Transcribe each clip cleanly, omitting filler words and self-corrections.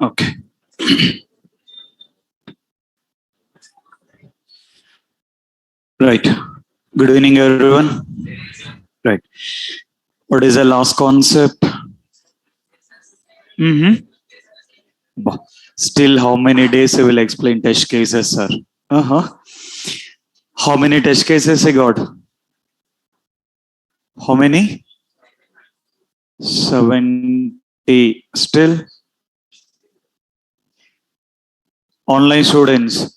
Okay. Right. Good evening, everyone. Right. What is the last concept? Mm-hmm. Still, how many days I will explain test cases, sir? Uh-huh. How many test cases I got? How many? 70. Still, online students.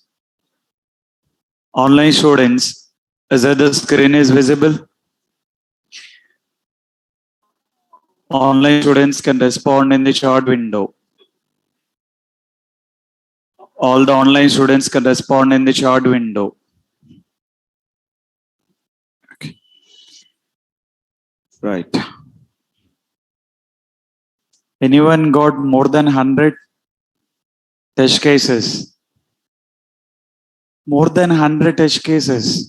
Online students. Is that the screen is visible? Online students can respond in the chat window. All the online students can respond in the chat window. Okay. Right. Anyone got more than 100 test cases? More than 100 test cases.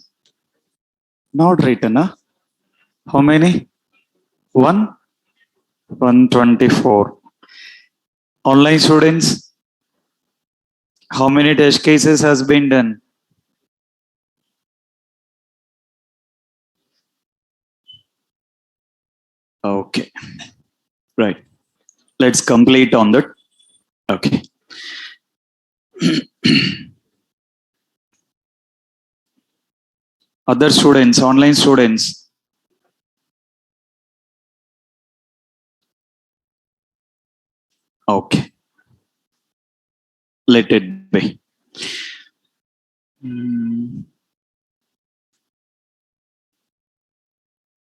Not written, huh? How many? 124. Online students, how many test cases has been done? Okay. Right. Let's complete on that. Okay. Other students, online students. Okay. Let it be.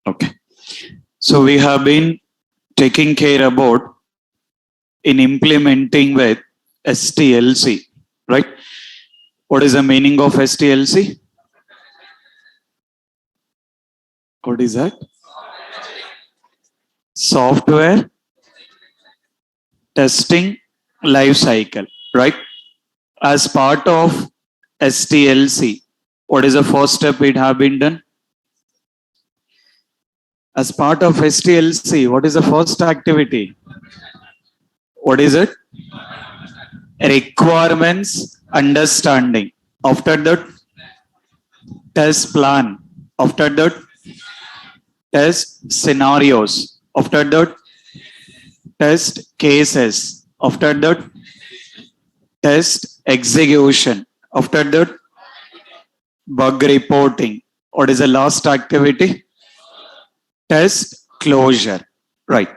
Okay. So we have been taking care about in implementing with STLC, right? What is the meaning of STLC? What is that? Software testing life cycle, right? As part of STLC, what is the first step it have been done? As part of STLC, what is the first activity? What is it? Requirements understanding. After that, test plan. After that, test scenarios. After that, test cases. After that, test execution. After that, bug reporting. What is the last activity? Test closure. Right.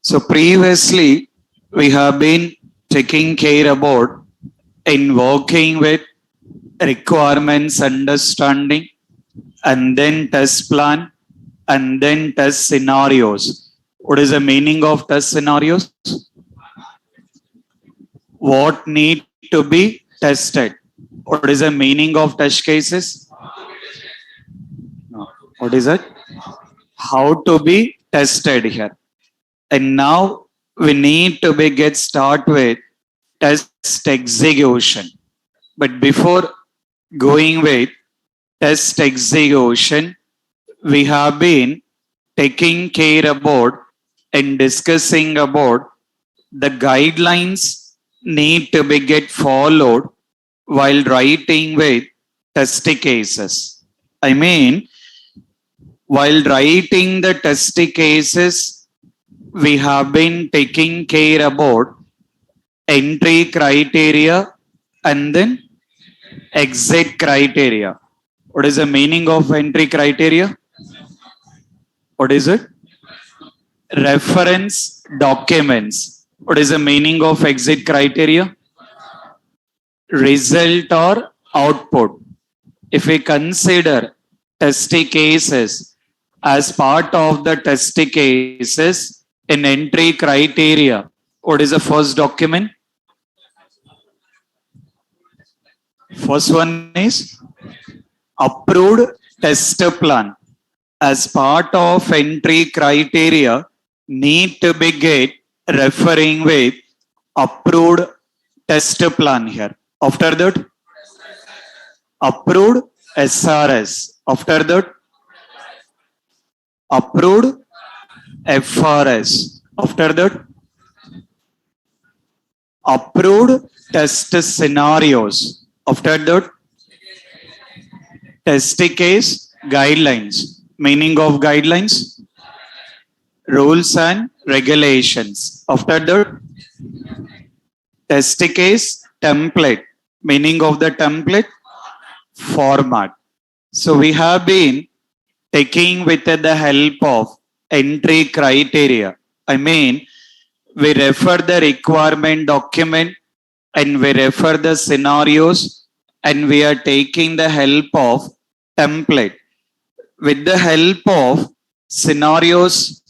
So previously, we have been taking care about in working with requirements understanding and then test plan and then test scenarios. What is the meaning of test scenarios? What need to be tested? What is the meaning of test cases? What is it? How to be tested here. And now we need to be get start with test execution. But before going with test execution, we have been taking care about and discussing about the guidelines need to be get followed while writing with test cases. I mean, while writing the test cases, we have been taking care about entry criteria and then exit criteria. What is the meaning of entry criteria? What is it? Reference documents. What is the meaning of exit criteria? Result or output. If we consider test cases as part of the test cases in entry criteria, what is the first document? First one is approved test plan. As part of entry criteria, need to be get referring with approved test plan here. After that, approved SRS. After that, approved FRS. After that, approved test scenarios. After that, test case guidelines. Meaning of guidelines, rules and regulations. After that, test case template. Meaning of the template, format. So we have been taking with the help of entry criteria. I mean, we refer the requirement document and we refer the scenarios and we are taking the help of template. With the help of scenarios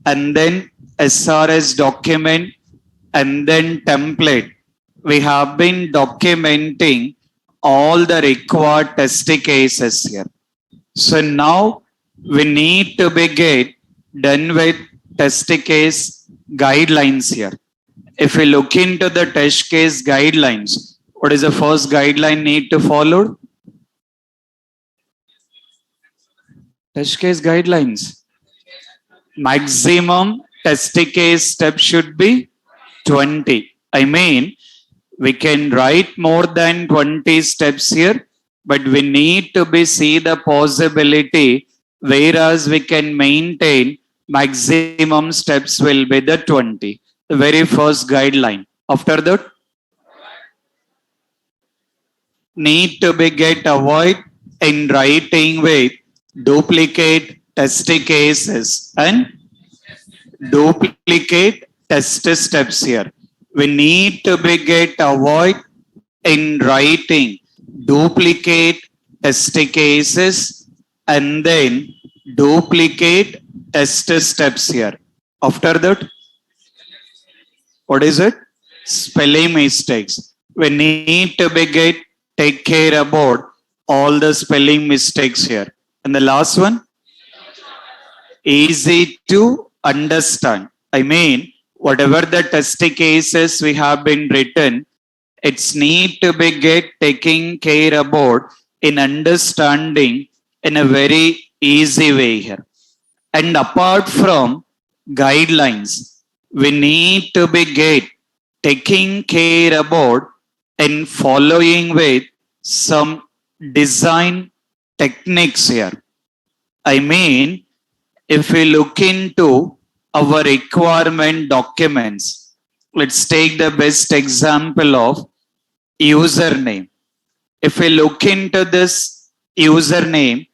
and then SRS document and then template, we have been documenting all the required test cases here. So now we need to be get done with test case guidelines here. If we look into the test case guidelines, what is the first guideline need to follow? Test case guidelines. Maximum test case step should be 20. I mean, we can write more than 20 steps here, but we need to be see the possibility, whereas we can maintain maximum steps will be the 20. The very first guideline. After that, need to be get avoid in writing with duplicate test cases and duplicate test steps here. We need to be get avoid in writing duplicate test cases and then duplicate test steps here. After that, what is it? Spelling mistakes. We need to be get take care about all the spelling mistakes here. And the last one, easy to understand. I mean, whatever the test cases we have been written, it's need to be get taking care about in understanding in a very easy way here. And apart from guidelines, we need to be get taking care about in following with some design techniques here. I mean, if we look into our requirement documents, let's take the best example of username. If we look into this username,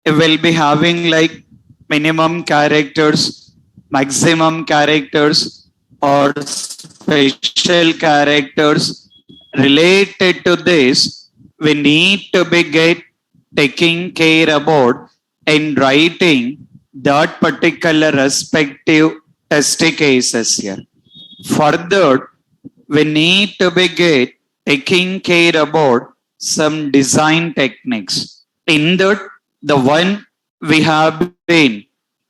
it will be having like minimum characters, maximum characters, or special characters. Related to this, we need to be get taking care about in writing that particular respective test cases here. Further, we need to be get taking care about some design techniques. In that, the one we have been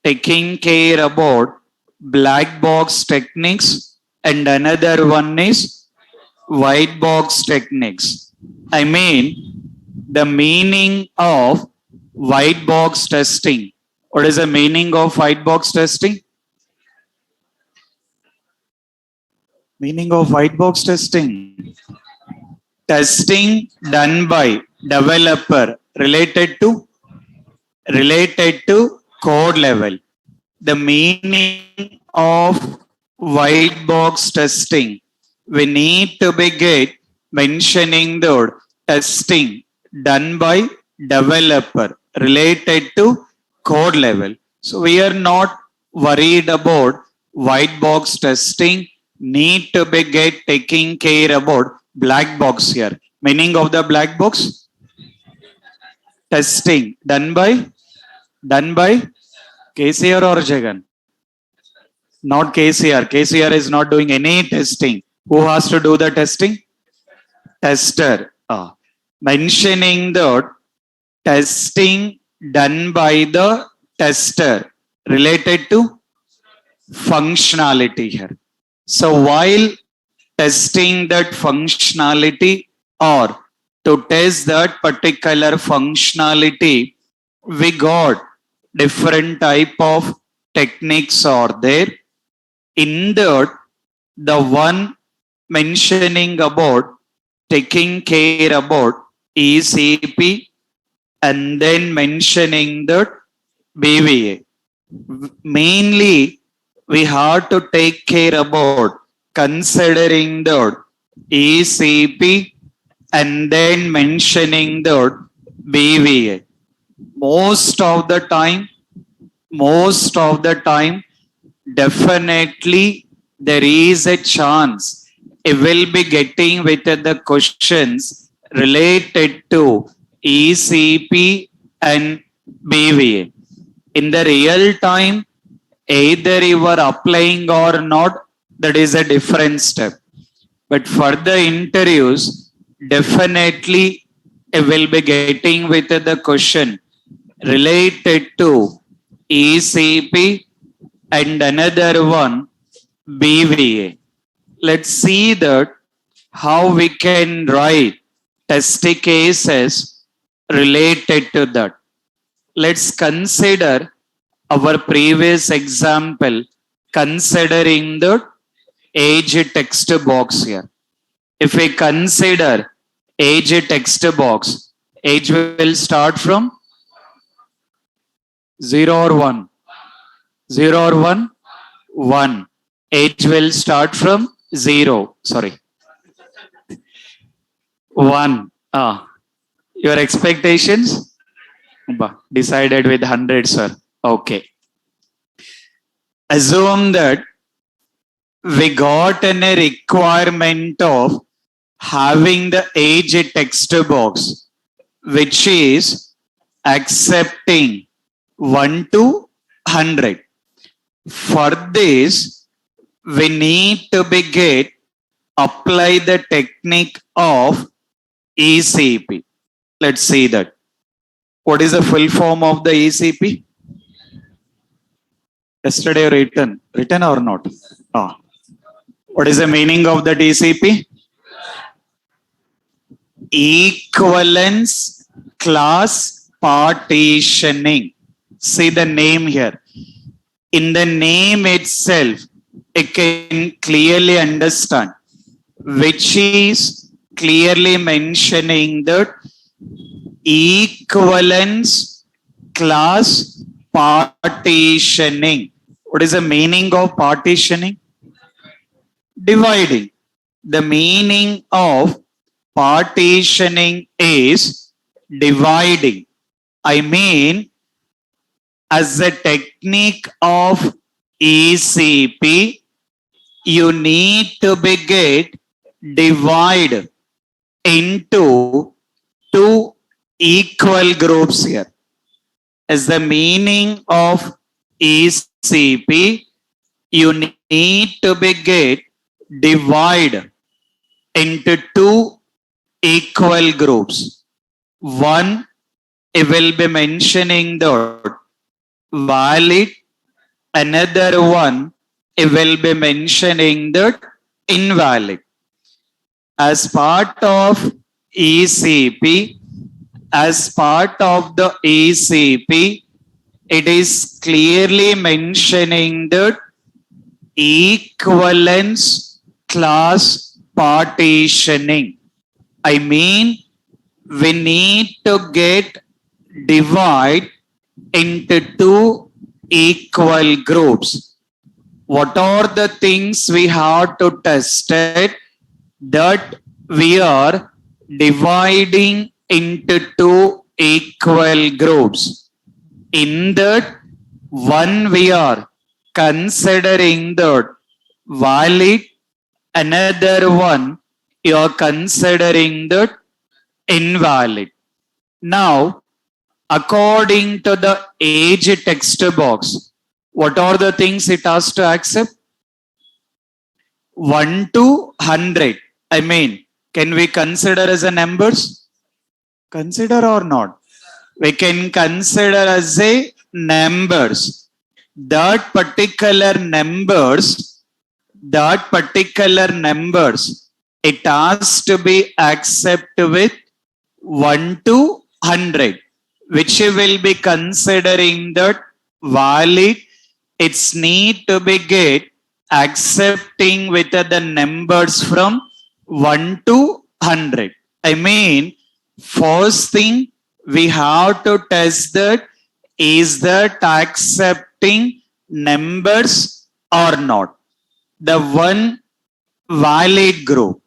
taking care about black box techniques and another one is white box techniques. I mean, the meaning of white box testing. What is the meaning of white box testing? Meaning of white box testing. Testing done by developer related to code level. The meaning of white box testing, we need to be get mentioning the testing done by developer related to code level. So we are not worried about white box testing, need to be get taking care about black box here. Meaning of the black box? Testing. Done by KCR or Jagan? Not KCR. KCR is not doing any testing. Who has to do the testing? Tester. Mentioning the testing done by the tester related to functionality here. So while testing that functionality or to test that particular functionality, we got different type of techniques are there. In that, the one mentioning about taking care about ECP and then mentioning that BVA. Mainly, we have to take care about considering the ECP and then mentioning the BVA. Most of the time, definitely there is a chance it will be getting with the questions related to ECP and BVA. In the real time, either you are applying or not, that is a different step. But for the interviews, definitely it will be getting with the question related to ECP and another one BVA. Let's see that how we can write test cases related to that. Let's consider our previous example considering the age text box here. If we consider age text box, age will start from 0 or 1. 0 or 1? 1. Age will start from 0. Sorry. 1. Your expectations? Decided with 100, sir. Okay. Assume that we got a requirement of having the age text box, which is accepting 1 to 100. For this, we need to apply the technique of ECP. Let's see that. What is the full form of the ECP? Yesterday written or not? What is the meaning of that ECP? Equivalence class partitioning. See the name here. In the name itself, you can clearly understand, which is clearly mentioning that equivalence class partitioning. What is the meaning of partitioning? Dividing. The meaning of partitioning is dividing. I mean, as a technique of ECP, you need to divide into two equal groups here. As the meaning of ECP, you need to divide into two equal groups. One, it will be mentioning the valid. Another one, it will be mentioning the invalid. As part of ECP, it is clearly mentioning the equivalence class partitioning. I mean, we need to divide into two equal groups. What are the things we have to test it that we are dividing into two equal groups? In that one, we are considering the valid. Another one, you are considering the invalid. Now, according to the age text box, what are the things it has to accept? 1 to 100. I mean, can we consider as a numbers? Consider or not? We can consider as a numbers. That particular numbers, it has to be accepted with 1 to 100, which will be considering that valid. It's need to be get accepting with the numbers from 1 to 100. I mean, first thing we have to test that is that accepting numbers or not. The one valid group,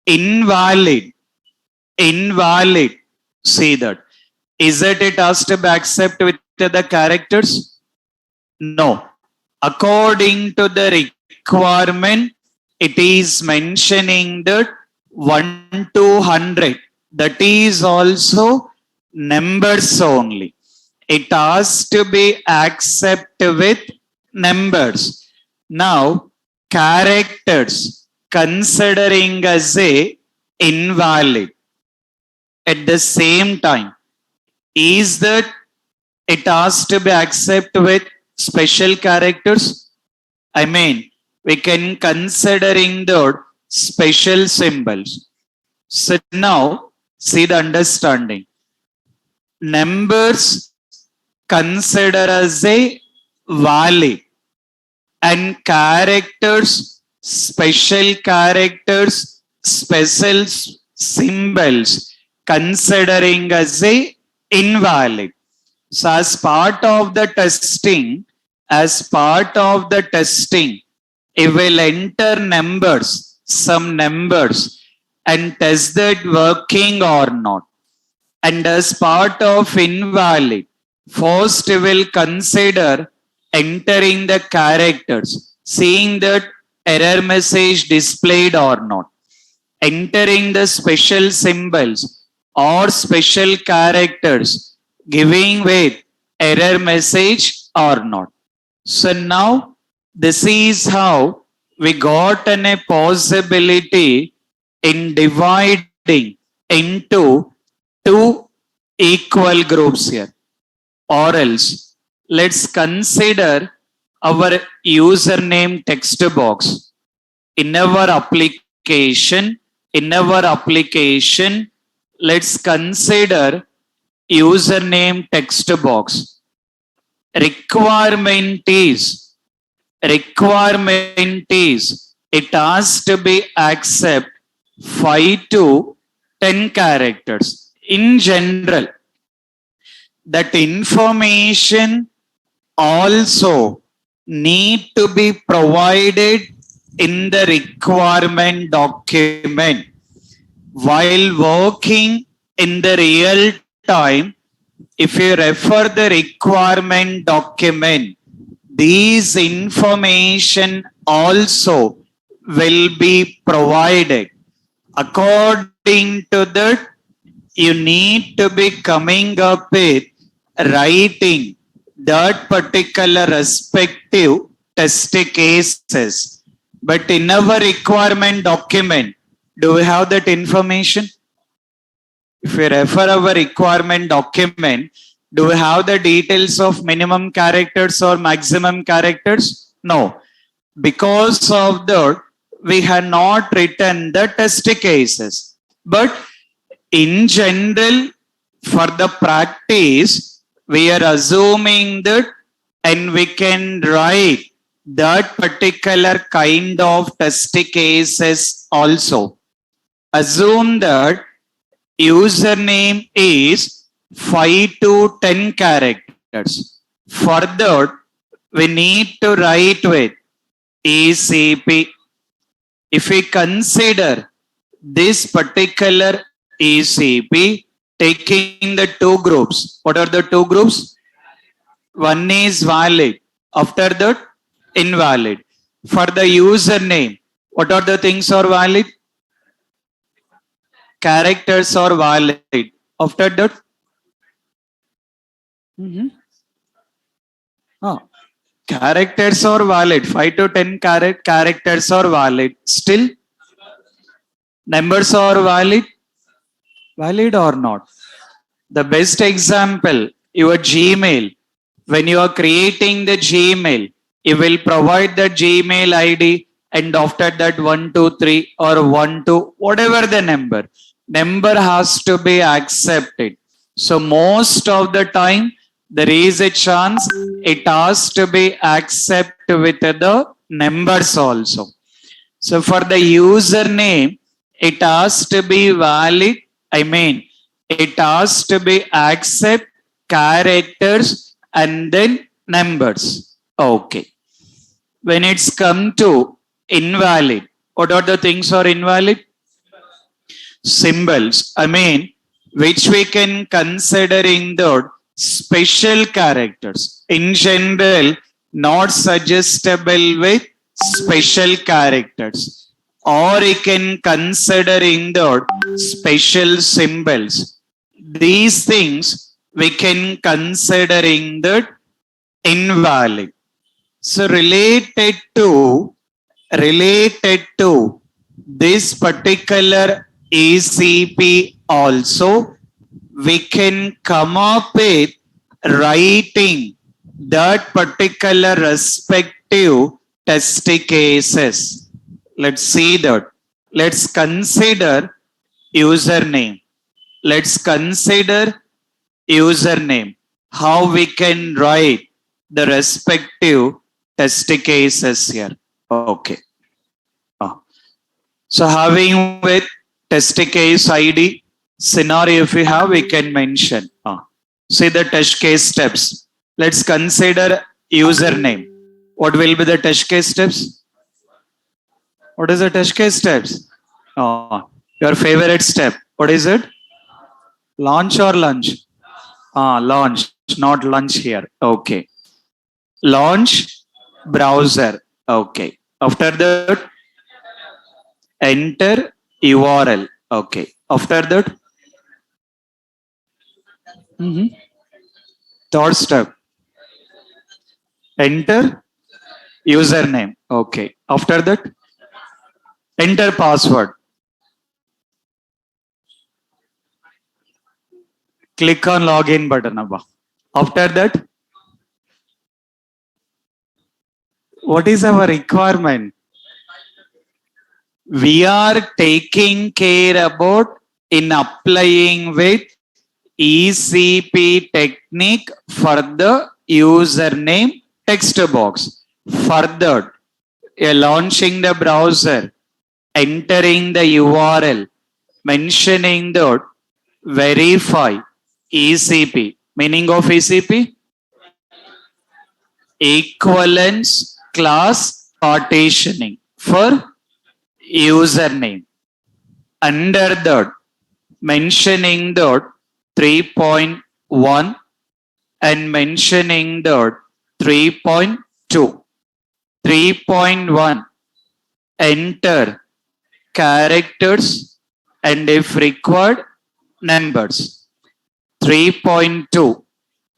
invalid, see that. Is it has to be accepted with the characters? No. According to the requirement, it is mentioning that 1 to 100. That is also numbers only. It has to be accepted with numbers. Now, characters considering as a invalid. At the same time, is that it has to be accepted with special characters? I mean, we can considering the special symbols. So now, see the understanding. Numbers consider as a valid, and characters, special characters, special symbols considering as a invalid. So as part of the testing, it will enter numbers, some numbers, and test that working or not. And as part of invalid, first we will consider entering the characters, seeing that error message displayed or not. Entering the special symbols or special characters, giving with error message or not. So now this is how we got a possibility in dividing into two equal groups here. Or else, let's consider our username text box. In our application, let's consider username text box. Requirement is it has to be accept 5 to 10 characters. In general, that information also need to be provided in the requirement document. While working in the real time, if you refer the requirement document, these information also will be provided. According to that, you need to be coming up with writing that particular respective test cases. But in our requirement document, do we have that information? If we refer our requirement document, do we have the details of minimum characters or maximum characters? No. Because of that, we have not written the test cases. But in general, for the practice, we are assuming that and we can write that particular kind of test cases also. Assume that username is 5 to 10 characters. For that, we need to write with ECP. If we consider this particular ECP taking the two groups, what are the two groups? One is valid, after that invalid. For the username, what are the things are valid? characters are valid. After that, ah, characters are valid. 5 to 10 characters are valid. Still, numbers are valid. Valid or not? The best example, your Gmail. When you are creating the Gmail, you will provide the Gmail ID and after that 123 or 12, whatever the number has to be accepted. So most of the time, there is a chance it has to be accepted with the numbers also. So for the username, it has to be valid. I mean, it has to be accept characters and then numbers. Okay. When it's come to invalid, what are the things are invalid? Symbols. I mean, which we can consider in the special characters. In general, not suggestible with special characters. Or you can consider in the special symbols. These things we can consider in the invalid. So related to this particular ECP also, we can come up with writing that particular respective test cases. Let's see that. Let's consider username. Let's consider username. How we can write the respective test cases here. Okay. So having with test case ID scenario, if we have, we can mention. See the test case steps. Let's consider username. What will be the test case steps? What is the test case steps? Your favorite step. What is it? Launch or lunch? Launch, not lunch here. Okay. Launch browser. Okay. After that, enter URL. Okay. After that, third step, enter username. Okay. After that, enter password. Click on login button. After that, what is our requirement? We are taking care about in applying with ECP technique for the username text box. Further, launching the browser, entering the URL, mentioning the verify ECP. Meaning of ECP? Equivalence class partitioning for username. Under that, mentioning the 3.1 and mentioning the 3.2. 3.1, enter characters and if required, numbers. 3.2,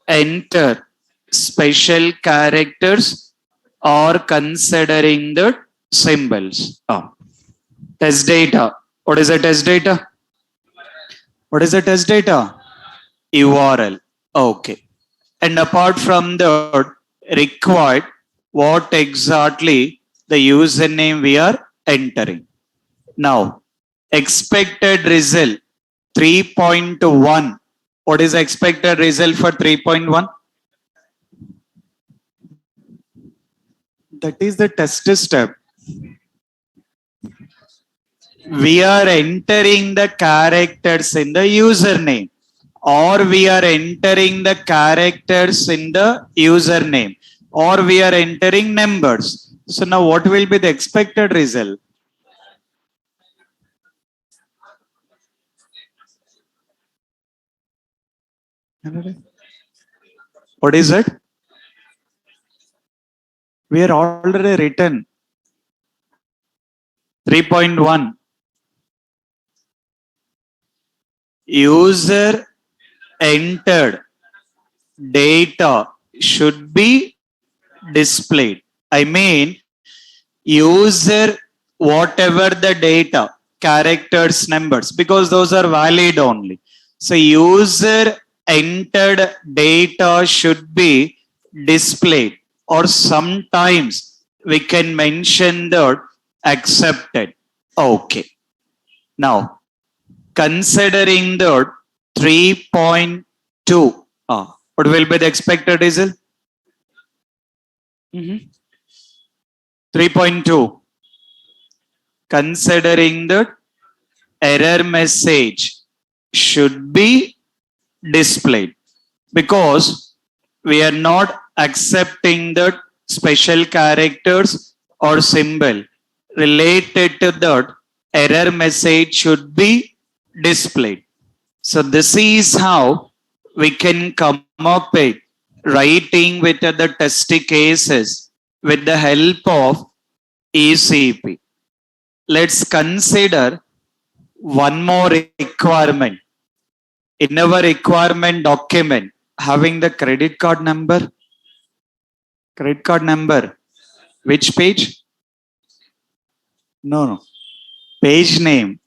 enter special characters or considering the symbols. Test data. What is the test data? What is the test data? URL. Okay. And apart from that, required, what exactly the username we are entering. Now, expected result 3.1. What is the expected result for 3.1? That is the test step. We are entering the characters in the username, or we are entering the characters in the username, or we are entering numbers. So now what will be the expected result? What is it? We are already written 3.1. user entered data should be displayed. I mean, user whatever the data, characters, numbers, because those are valid only. So user entered data should be displayed, or sometimes we can mention that accepted. Okay. Now, considering that 3.2, what will be the expected result? 3.2. Considering that error message should be displayed, because we are not accepting that special characters or symbol related to that error message should be displayed. So this is how we can come up with writing with the test cases with the help of ECP. Let's consider one more requirement. In our requirement document, having the credit card number. Credit card number. Which page? No. Page name.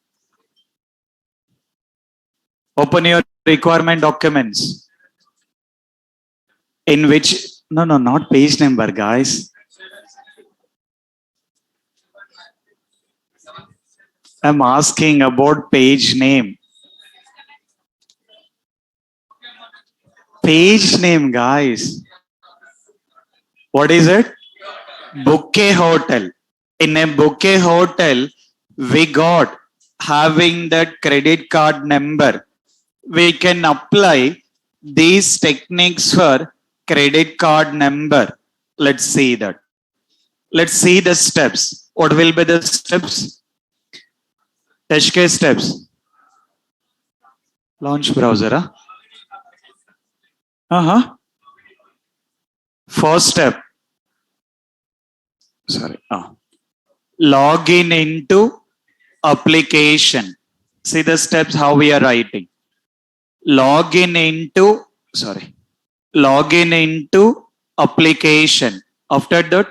Open your requirement documents. In which, no, not page number, guys. I'm asking about page name. Page name, guys. What is it? Bouquet Hotel. In a Bouquet Hotel, we got having that credit card number. We can apply these techniques for credit card number. Let's see that. Let's see the steps. What will be the steps? Test case steps. Launch browser. First step. Sorry. Login into application. See the steps how we are writing. Login into application. After that,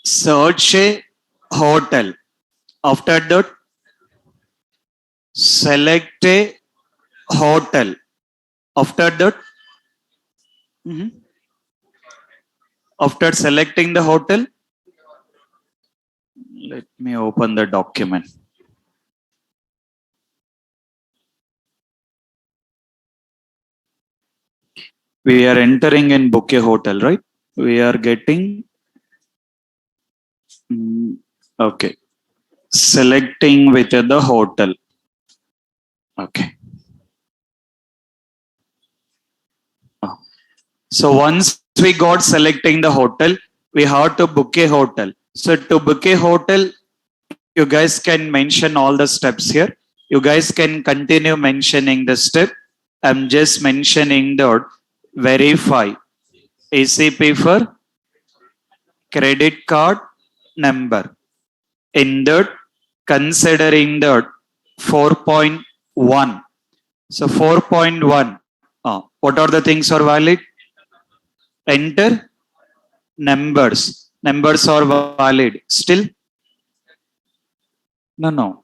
search a hotel. After that, select a hotel. After that, after selecting the hotel, let me open the document. We are entering in Bouquet Hotel, right? We are getting, okay, selecting with the hotel. Okay. So once we got selecting the hotel, we have to book a hotel. So to book a hotel, you guys can mention all the steps here. You guys can continue mentioning the step. I'm just mentioning that verify ECP for credit card number. In that, considering that 4.1. So 4.1, what are the things are valid? Enter numbers. Numbers are valid. Still? No.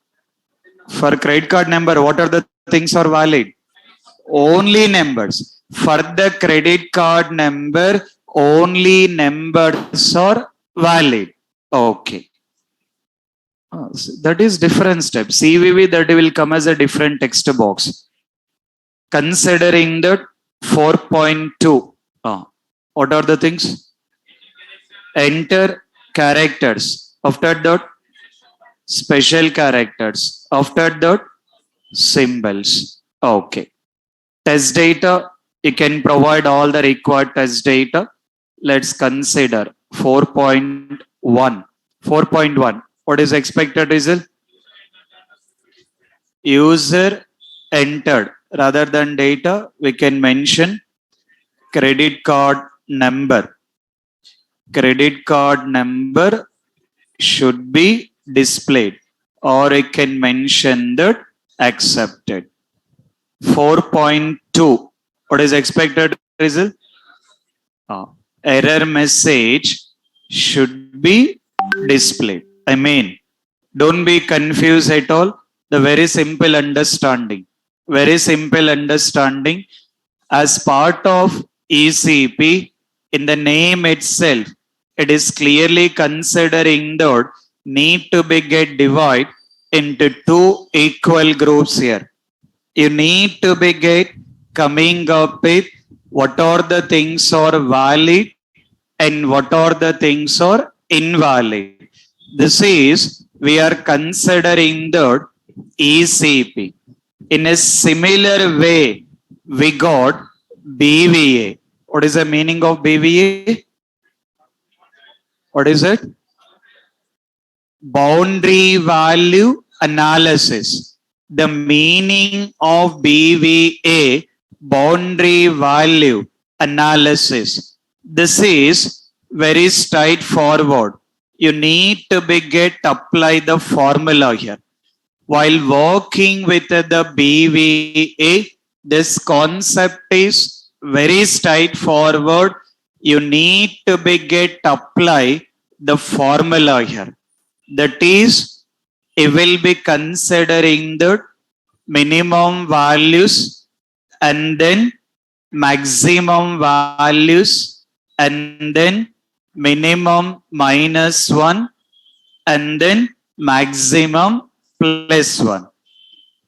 For credit card number, what are the things are valid? Only numbers. For the credit card number, only numbers are valid. Okay. That is different step. CVV, that will come as a different text box. Considering that 4.2. What are the things? Enter characters. After that, special characters. After that, symbols. Okay. Test data, you can provide all the required test data. Let's consider 4.1. 4.1. What is expected result? User entered. Rather than data, we can mention credit card number. Credit card number should be displayed, or I can mention that accepted. 4.2. What is expected result? Error message should be displayed. I mean, don't be confused at all. The very simple understanding. Very simple understanding. As part of ECP, in the name itself, it is clearly considering that need to be get divided into two equal groups here. You need to be get coming up with what are the things are valid and what are the things are invalid. This is, we are considering that ECP. In a similar way, we got BVA. What is the meaning of BVA? What is it? Boundary value analysis. The meaning of BVA, boundary value analysis. This is very straightforward. You need to be get apply the formula here. While working with the BVA, this concept is very straightforward. You need to be get apply the formula here. That is, it will be considering the minimum values and then maximum values and then minimum minus 1 and then maximum plus 1.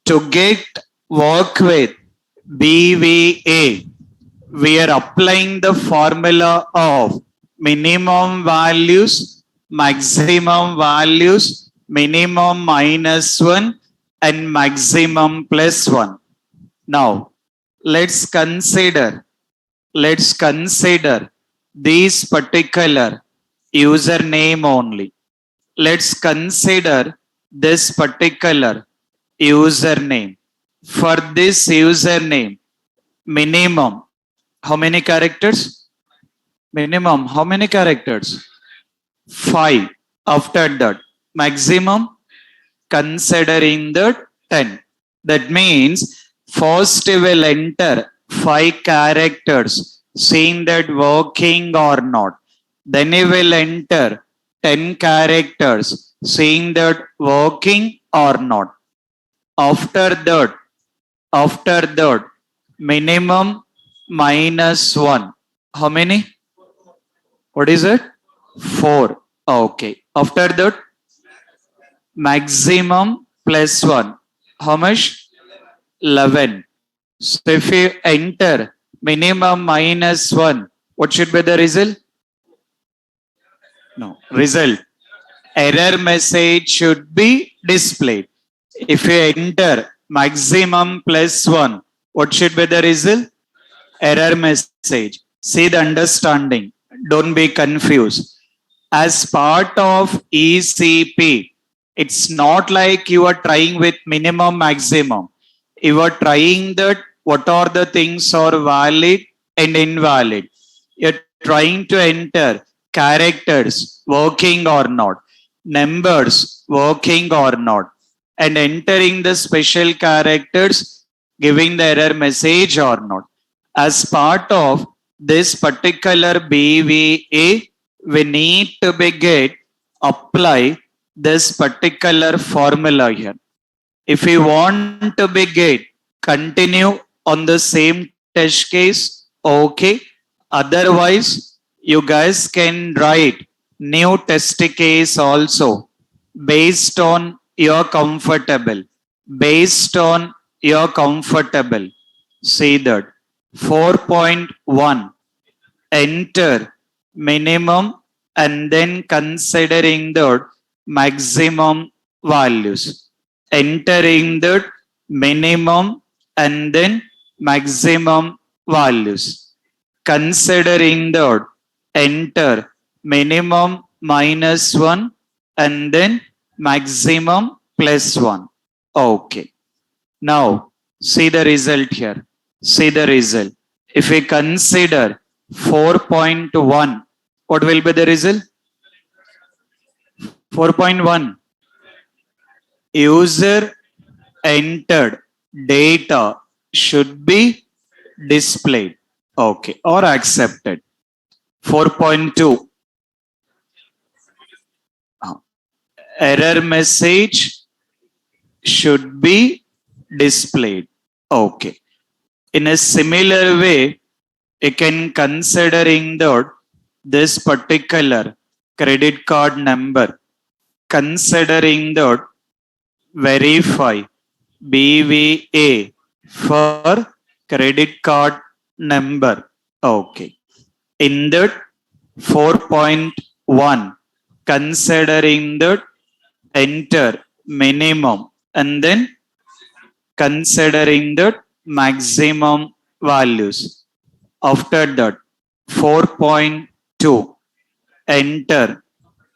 To get work with BVA, we are applying the formula of minimum values, maximum values, minimum minus 1 and maximum plus 1. Now, let's consider these particular username only. Let's consider this particular username. For this username, minimum, how many characters? Minimum, how many characters? 5. After that, maximum, considering that 10. That means first will enter 5 characters, seeing that working or not. Then he will enter 10 characters, seeing that working or not. After that, minimum minus 1. How many? What is it? 4. Okay. After that, maximum plus 1. How much? 11. So if you enter minimum minus 1, what should be the result? No, result. Error message should be displayed. If you enter maximum plus 1, what should be the result? Error message. See the understanding. Don't be confused. As part of ECP, it's not like you are trying with minimum maximum. You are trying that what are the things are valid and invalid. You're trying to enter characters working or not, numbers working or not, and entering the special characters giving the error message or not. As part of this particular BVA, we need to be get apply this particular formula here. If we want to be get continue on the same test case, okay. Otherwise, you guys can write new test case also based on your comfortable. Based on your comfortable. See that. 4.1. Enter minimum and then considering the maximum values. Entering the minimum and then maximum values. Considering the enter minimum minus 1 and then maximum plus 1. Okay. Now, see the result here. See the result. If we consider 4.1, what will be the result? 4.1. User entered data should be displayed. Okay, or accepted. 4.2, error message should be displayed. Okay. In a similar way, you can considering that this particular credit card number, considering that verify BVA for credit card number. Okay. In that 4.1, considering that enter minimum and then considering that maximum values. After that 4.2, enter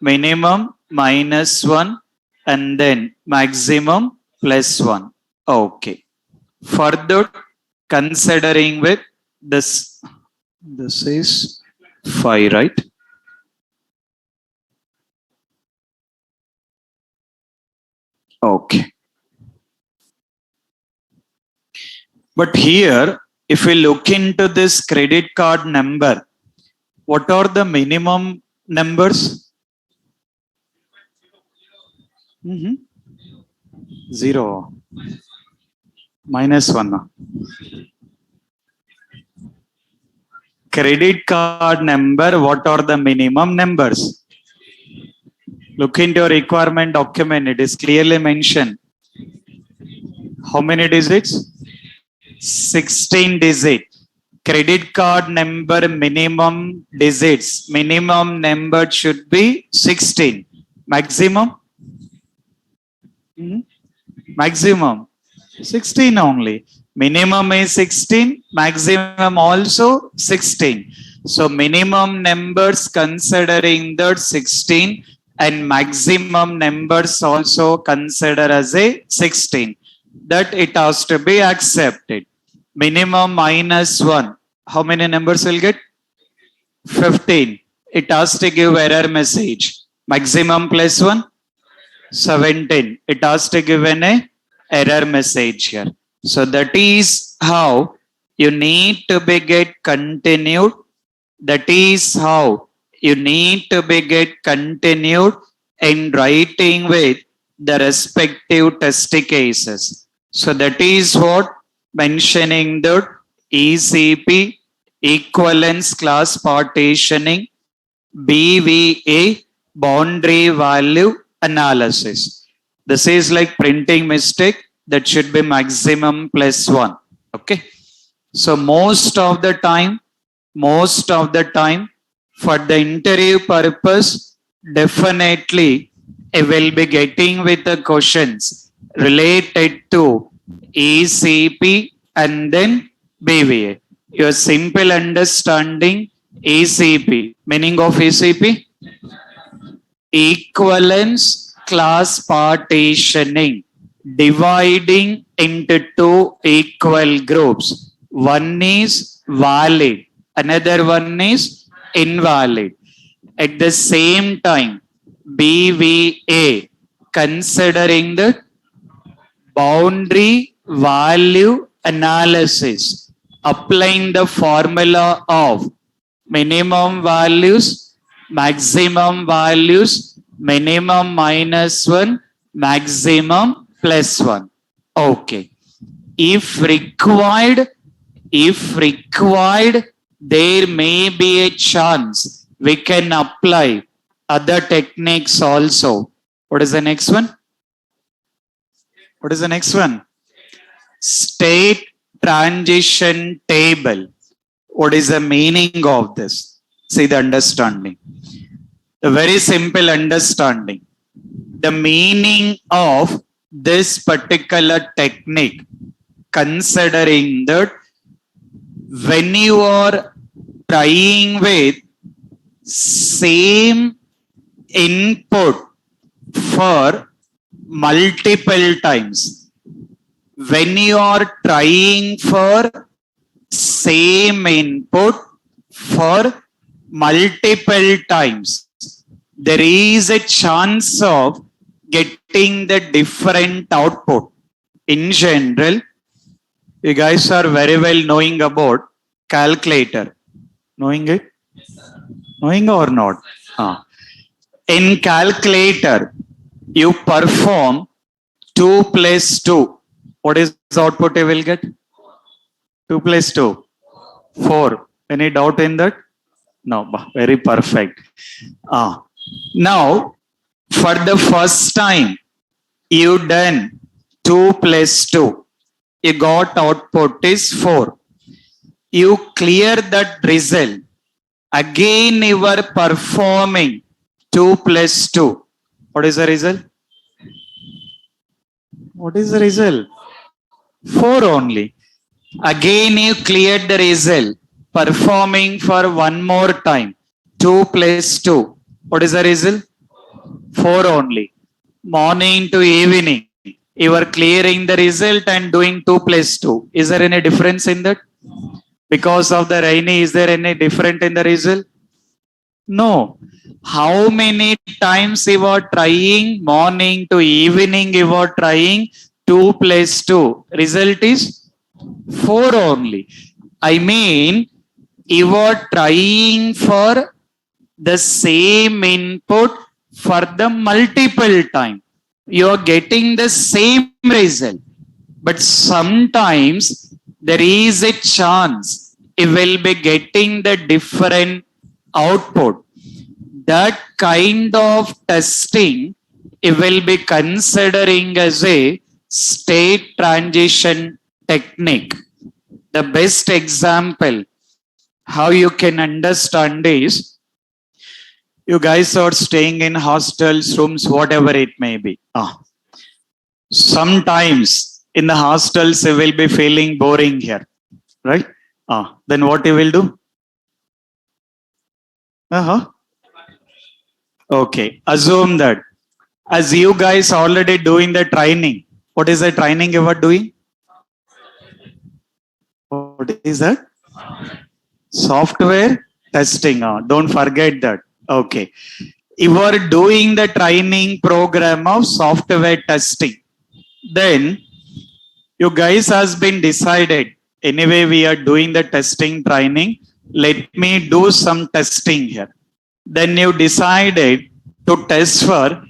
minimum -1 and then maximum +1. Okay. Further considering with this, this is 5, right? Okay. But here, if we look into this credit card number, what are the minimum numbers? Mm-hmm. 0. -1. Credit card number, what are the minimum numbers? Look into your requirement document, it is clearly mentioned. How many digits? 16 digit. Credit card number minimum digits. Minimum number should be 16. Maximum? Maximum 16 only. Minimum is 16, maximum also 16. So minimum numbers considering that 16 and maximum numbers also consider as a 16. That it has to be accepted. Minimum -1. How many numbers will get? 15. It has to give error message. Maximum +1. 17. It has to give an error message here. So that is how you need to be get continued. That is how you need to be get continued in writing with the respective test cases. So that is what mentioning that ECP, equivalence class partitioning, BVA, boundary value analysis. This is like printing mistake, that should be maximum +1. Okay. So most of the time for the interview purpose, definitely I will be getting with the questions related to ECP and then BVA. Your simple understanding ECP, meaning of ECP, equivalence class partitioning, dividing into two equal groups. One is valid, another one is invalid. At the same time, BVA, considering the boundary value analysis, applying the formula of minimum values, maximum values, minimum -1, maximum +1. Okay. If required, there may be a chance we can apply other techniques also. What is the next one? State transition table. What is the meaning of this? See the understanding. A very simple understanding. The meaning of this particular technique, considering that when you are trying with same input for multiple times, when you are trying for same input for multiple times, there is a chance of getting the different output. in general, you guys are very well knowing about calculator. Knowing it? Knowing or not? In calculator, you perform 2 plus 2. What is the output you will get? 2 plus 2. 4. Any doubt in that? No, very perfect. Now, for the first time, you done 2 plus 2. You got output is 4. You clear that result. Again, you are performing 2 plus 2. What is the result? What is the result? 4 only. Again, you cleared the result. Performing for one more time. 2 plus 2. What is the result? 4 only. Morning to evening. You are clearing the result and doing 2 plus 2. Is there any difference in that? Because of the rainy, is there any different in the result? No. How many times you are trying morning to evening you are trying 2 plus 2? Result is 4 only. I mean, you are trying for the same input for the multiple time. You are getting the same result. But sometimes there is a chance you will be getting the different output. That kind of testing you will be considering as a state transition technique. The best example how you can understand is, you guys are staying in hostels, rooms, whatever it may be. Sometimes in the hostels you will be feeling boring here, right? Then what you will do? Okay, assume that as you guys already doing the training. What is the training you are doing? What is that? Software testing. Don't forget that. Okay. You are doing the training program of software testing. Then you guys has been decided. Anyway, we are doing the testing training. Let me do some testing here. Then you decided to test for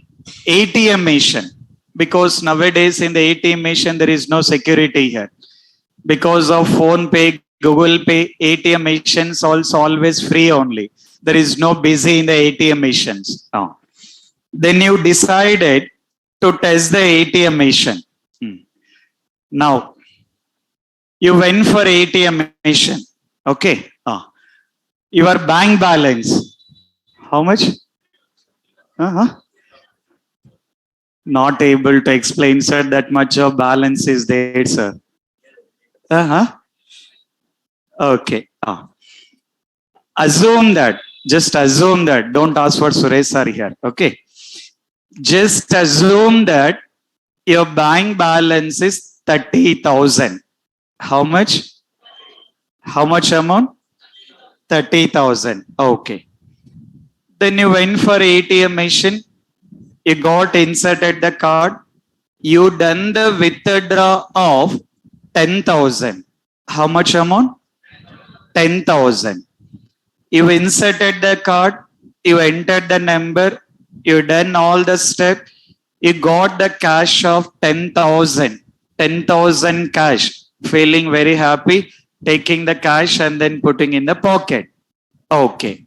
ATM machine, because nowadays in the ATM machine there is no security here. Because of Phone Pay, Google Pay, ATM machines also always free only. There is no busy in the ATM machines. Then you decided to test the ATM machine. Now, you went for ATM machine. Okay. Your bank balance. How much? Not able to explain, sir. That much of balance is there, sir. Okay. Assume that. Just assume that. Don't ask for Suresh sir here. Okay. Just assume that your bank balance is 30,000. How much? How much amount? 30,000. Okay. Then you went for ATM machine. You got inserted the card. You done the withdraw of 10,000. How much amount? 10,000. You inserted the card. You entered the number. You done all the steps. You got the cash of 10,000. 10,000 cash. Feeling very happy. Taking the cash and then putting in the pocket. Okay.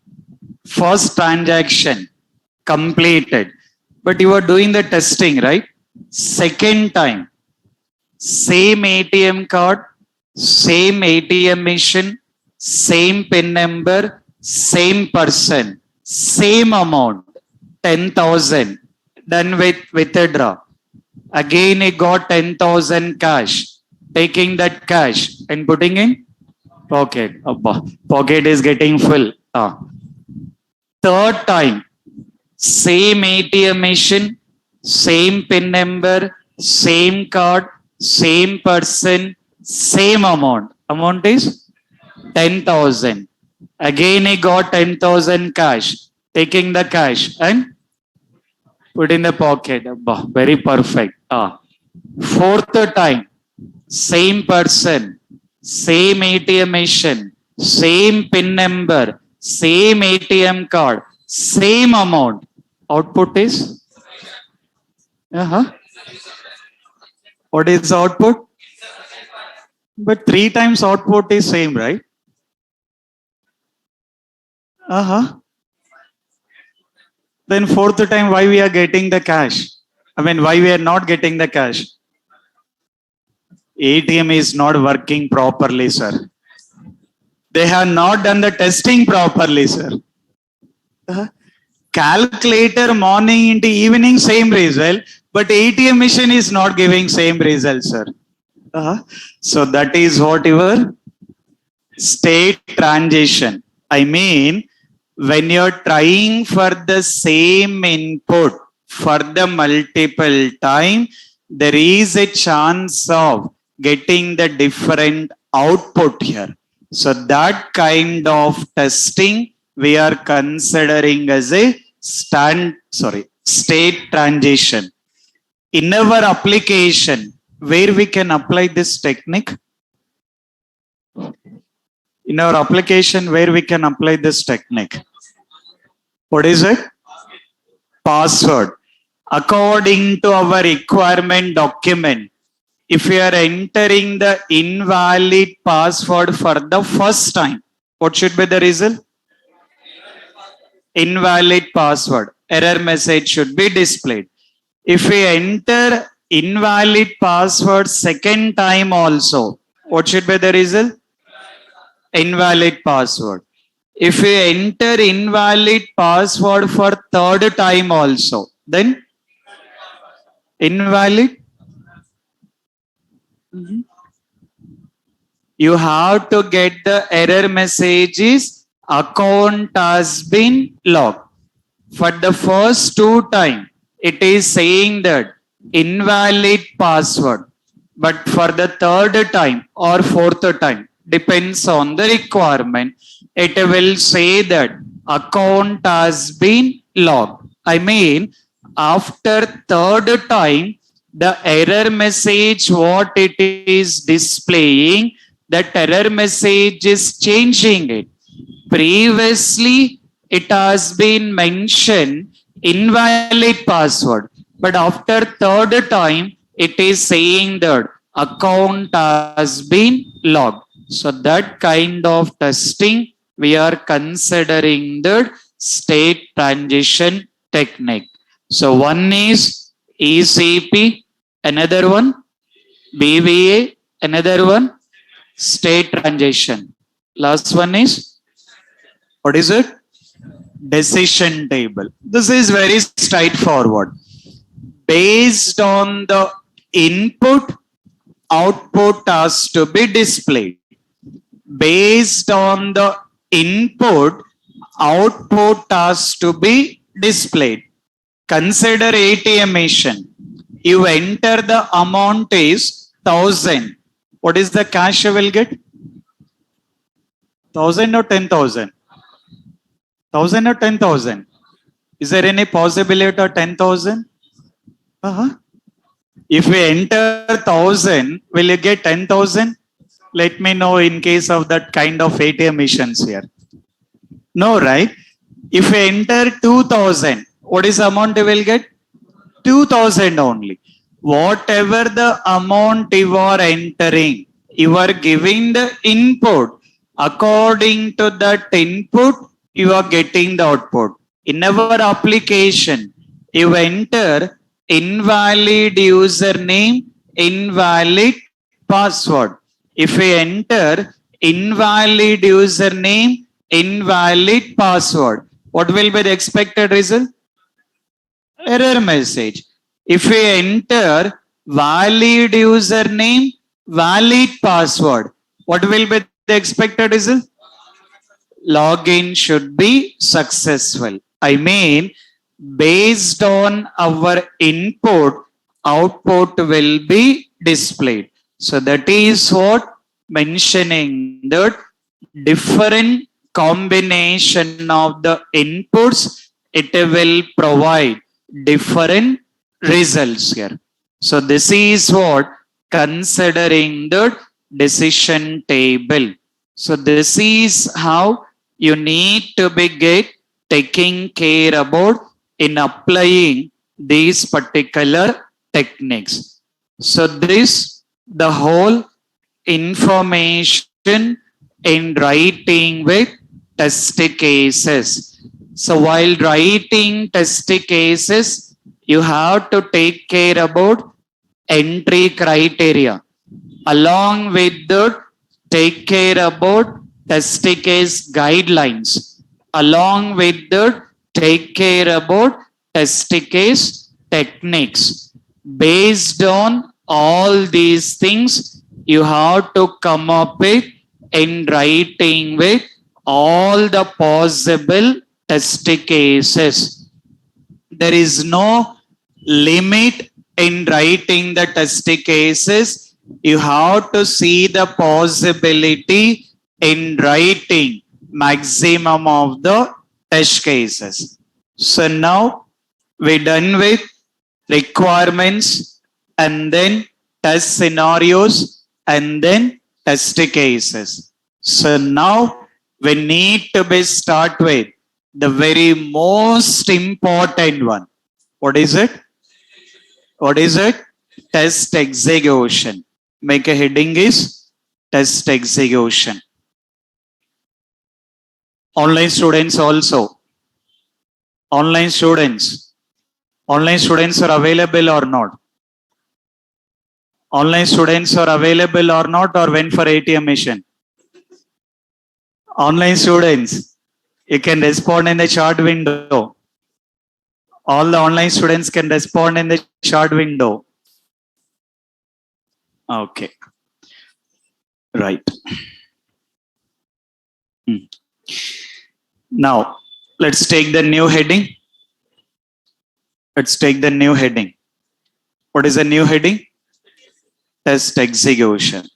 First transaction completed. But you are doing the testing, right? Second time. Same ATM card. Same ATM machine. Same PIN number. Same person. Same amount. 10,000. Done with withdraw. Again, he got 10,000 cash. Taking that cash and putting in pocket. Pocket is getting full. Third time, same ATM machine, same PIN number, same card, same person, same amount. Amount is 10,000. Again, he got 10,000 cash. Taking the cash and put in the pocket. Very perfect. Fourth time, same person, same ATM machine, same PIN number, same ATM card, same amount. Output is? Uh-huh. What is the output? But 3 times output is same, right? Uh-huh. Then fourth time, why we are getting the cash? I mean, why we are not getting the cash? ATM is not working properly, sir. They have not done the testing properly, sir. Calculator morning into evening, same result, but ATM machine is not giving same result, sir. So that is what your state transition. I mean, when you're trying for the same input for the multiple time, there is a chance of getting the different output here. So that kind of testing we are considering as a state transition. In our application, where we can apply this technique? In our application, where we can apply this technique? What is it? Password. According to our requirement document, if we are entering the invalid password for the first time, what should be the result? Invalid password. Error message should be displayed. If we enter invalid password second time also, what should be the result? Invalid password. If we enter invalid password for third time also, then invalid. You have to get the error messages, account has been locked. For the first 2 times, it is saying that invalid password. But for the third time or fourth time, depends on the requirement, it will say that account has been locked. I mean, after third time, the error message, what it is displaying, that error message is changing it. Previously, it has been mentioned invalid password, but after third time, it is saying that account has been locked. So that kind of testing, we are considering the state transition technique. So one is ECP, another one BVA, another one state transition. Last one is, what is it? Decision table. This is very straightforward. Based on the input, output has to be displayed. Based on the input, output has to be displayed. Consider ATM machine. You enter the amount is 1000. What is the cash you will get? 1000 or 10,000? 1000 or 10,000? Is there any possibility of 10,000? If we enter 1000, will you get 10,000? Let me know in case of that kind of ATM machines here. No, right? If we enter 2000, what is the amount you will get? 2000 only. Whatever the amount you are entering, you are giving the input. According to that input, you are getting the output. In our application, you enter invalid username, invalid password. If we enter invalid username, invalid password, what will be the expected result? Error message. If we enter valid username, valid password, what will be the expected result? Login should be successful. I mean, based on our input, output will be displayed. So that is what mentioning that different combination of the inputs, it will provide different results here. So this is what considering the decision table. So this is how you need to be get taking care about in applying these particular techniques. So this the whole information in writing with test cases. So while writing test cases, you have to take care about entry criteria. Along with that, take care about test case guidelines. Along with that, take care about test case techniques. Based on all these things, you have to come up with in writing with all the possible test cases. There is no limit in writing the test cases. You have to see the possibility in writing maximum of the test cases. So now we're done with requirements and then test scenarios and then test cases. So now we need to be start with the very most important one. What is it? What is it? Test execution. Make a heading is test execution. Online students also. Online students. Online students are available or not? Online students are available or not, or went for ATM machine? Online students, you can respond in the chat window. All the online students can respond in the chat window. Okay. Right. Now, let's take the new heading. Let's take the new heading. What is the new heading? Test execution.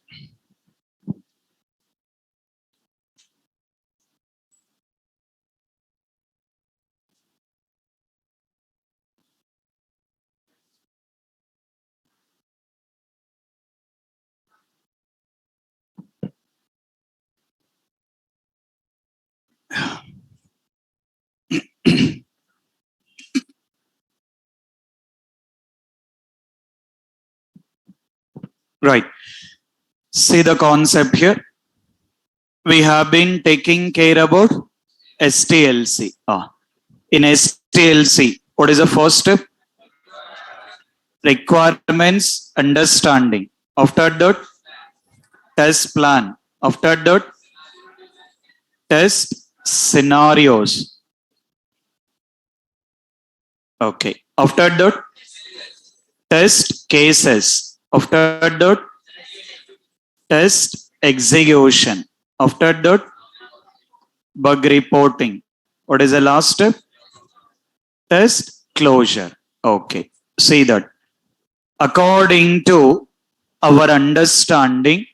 Right. See the concept here. We have been taking care about STLC. In STLC, what is the first step? Requirements understanding. After that, test plan. After that, test scenarios. Okay. After that, test cases. After that, test execution. After that, bug reporting. What is the last step? Test closure. Okay. See that. According to our understanding,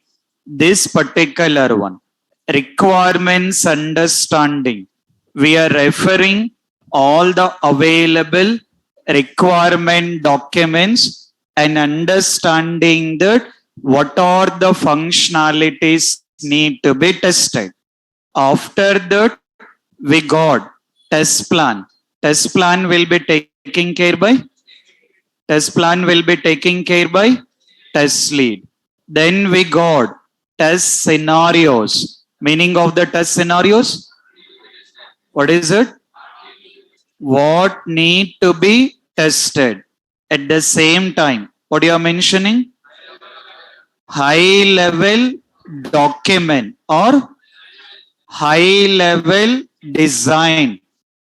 this particular one, requirements understanding, we are referring all the available requirement documents and understanding that what are the functionalities need to be tested. After that, we got test plan. Test plan will be taken care by test plan will be taken care by test lead. Then we got test scenarios. Meaning of the test scenarios? What is it? What need to be tested at the same time? What you are mentioning? High level document or high level design.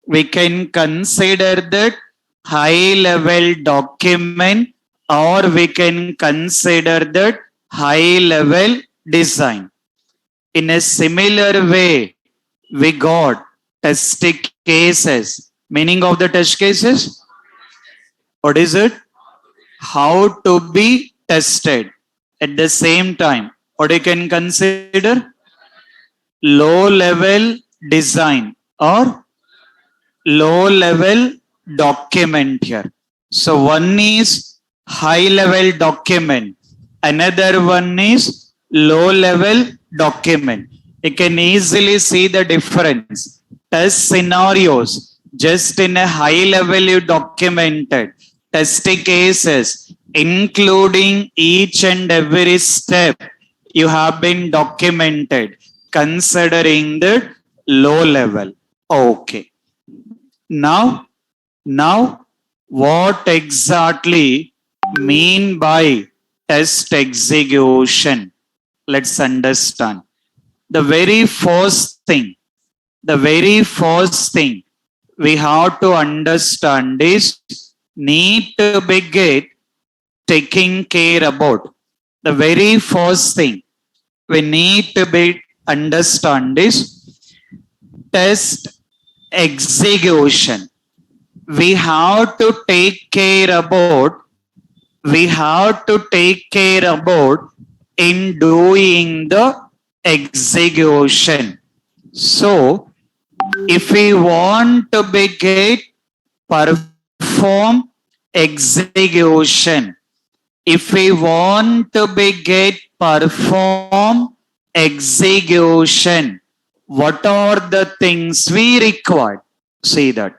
We can consider that high level document or we can consider that high level design. In a similar way, we got test cases. Meaning of the test cases? What is it? How to be tested. At the same time, what you can consider? Low level design or low level document here. So one is high level document. Another one is low level document. You can easily see the difference. Test scenarios, just in a high level you documented. Test cases, including each and every step you have been documented, considering the low level. Okay. Now, what exactly mean by test execution? Let's understand. The very first thing we have to understand is need to be get taking care about. The very first thing we need to be understand is test execution. We have to take care about in doing the execution. So if we want to be get perform execution, if we want to be get perform execution, what are the things we require? See that.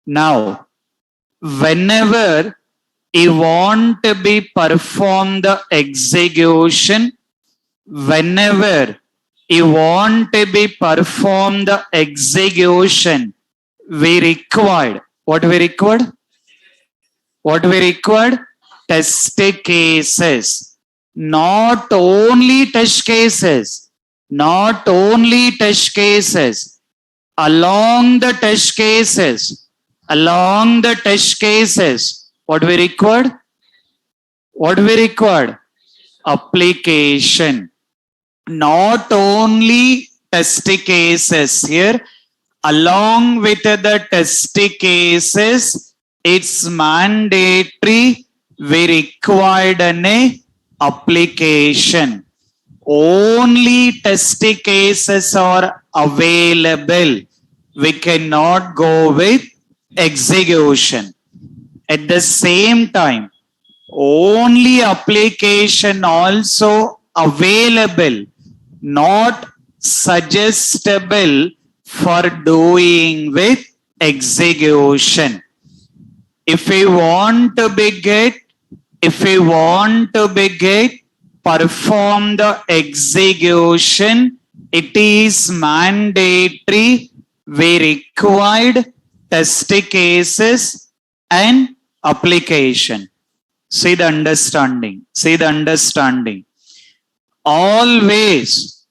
Now, whenever you want to be perform the execution, whenever you want to be perform the execution, we required, what we required? What we required? Test cases. Not only test cases, not only test cases, along the test cases, what we required? What we required? Application. Not only test cases here, along with the test cases, it's mandatory we required an application. Only test cases are available. We cannot go with execution. At the same time, only application also available, not suggestible for doing with execution. If we want to be get perform the execution, it is mandatory we required test cases and application. See the understanding. Always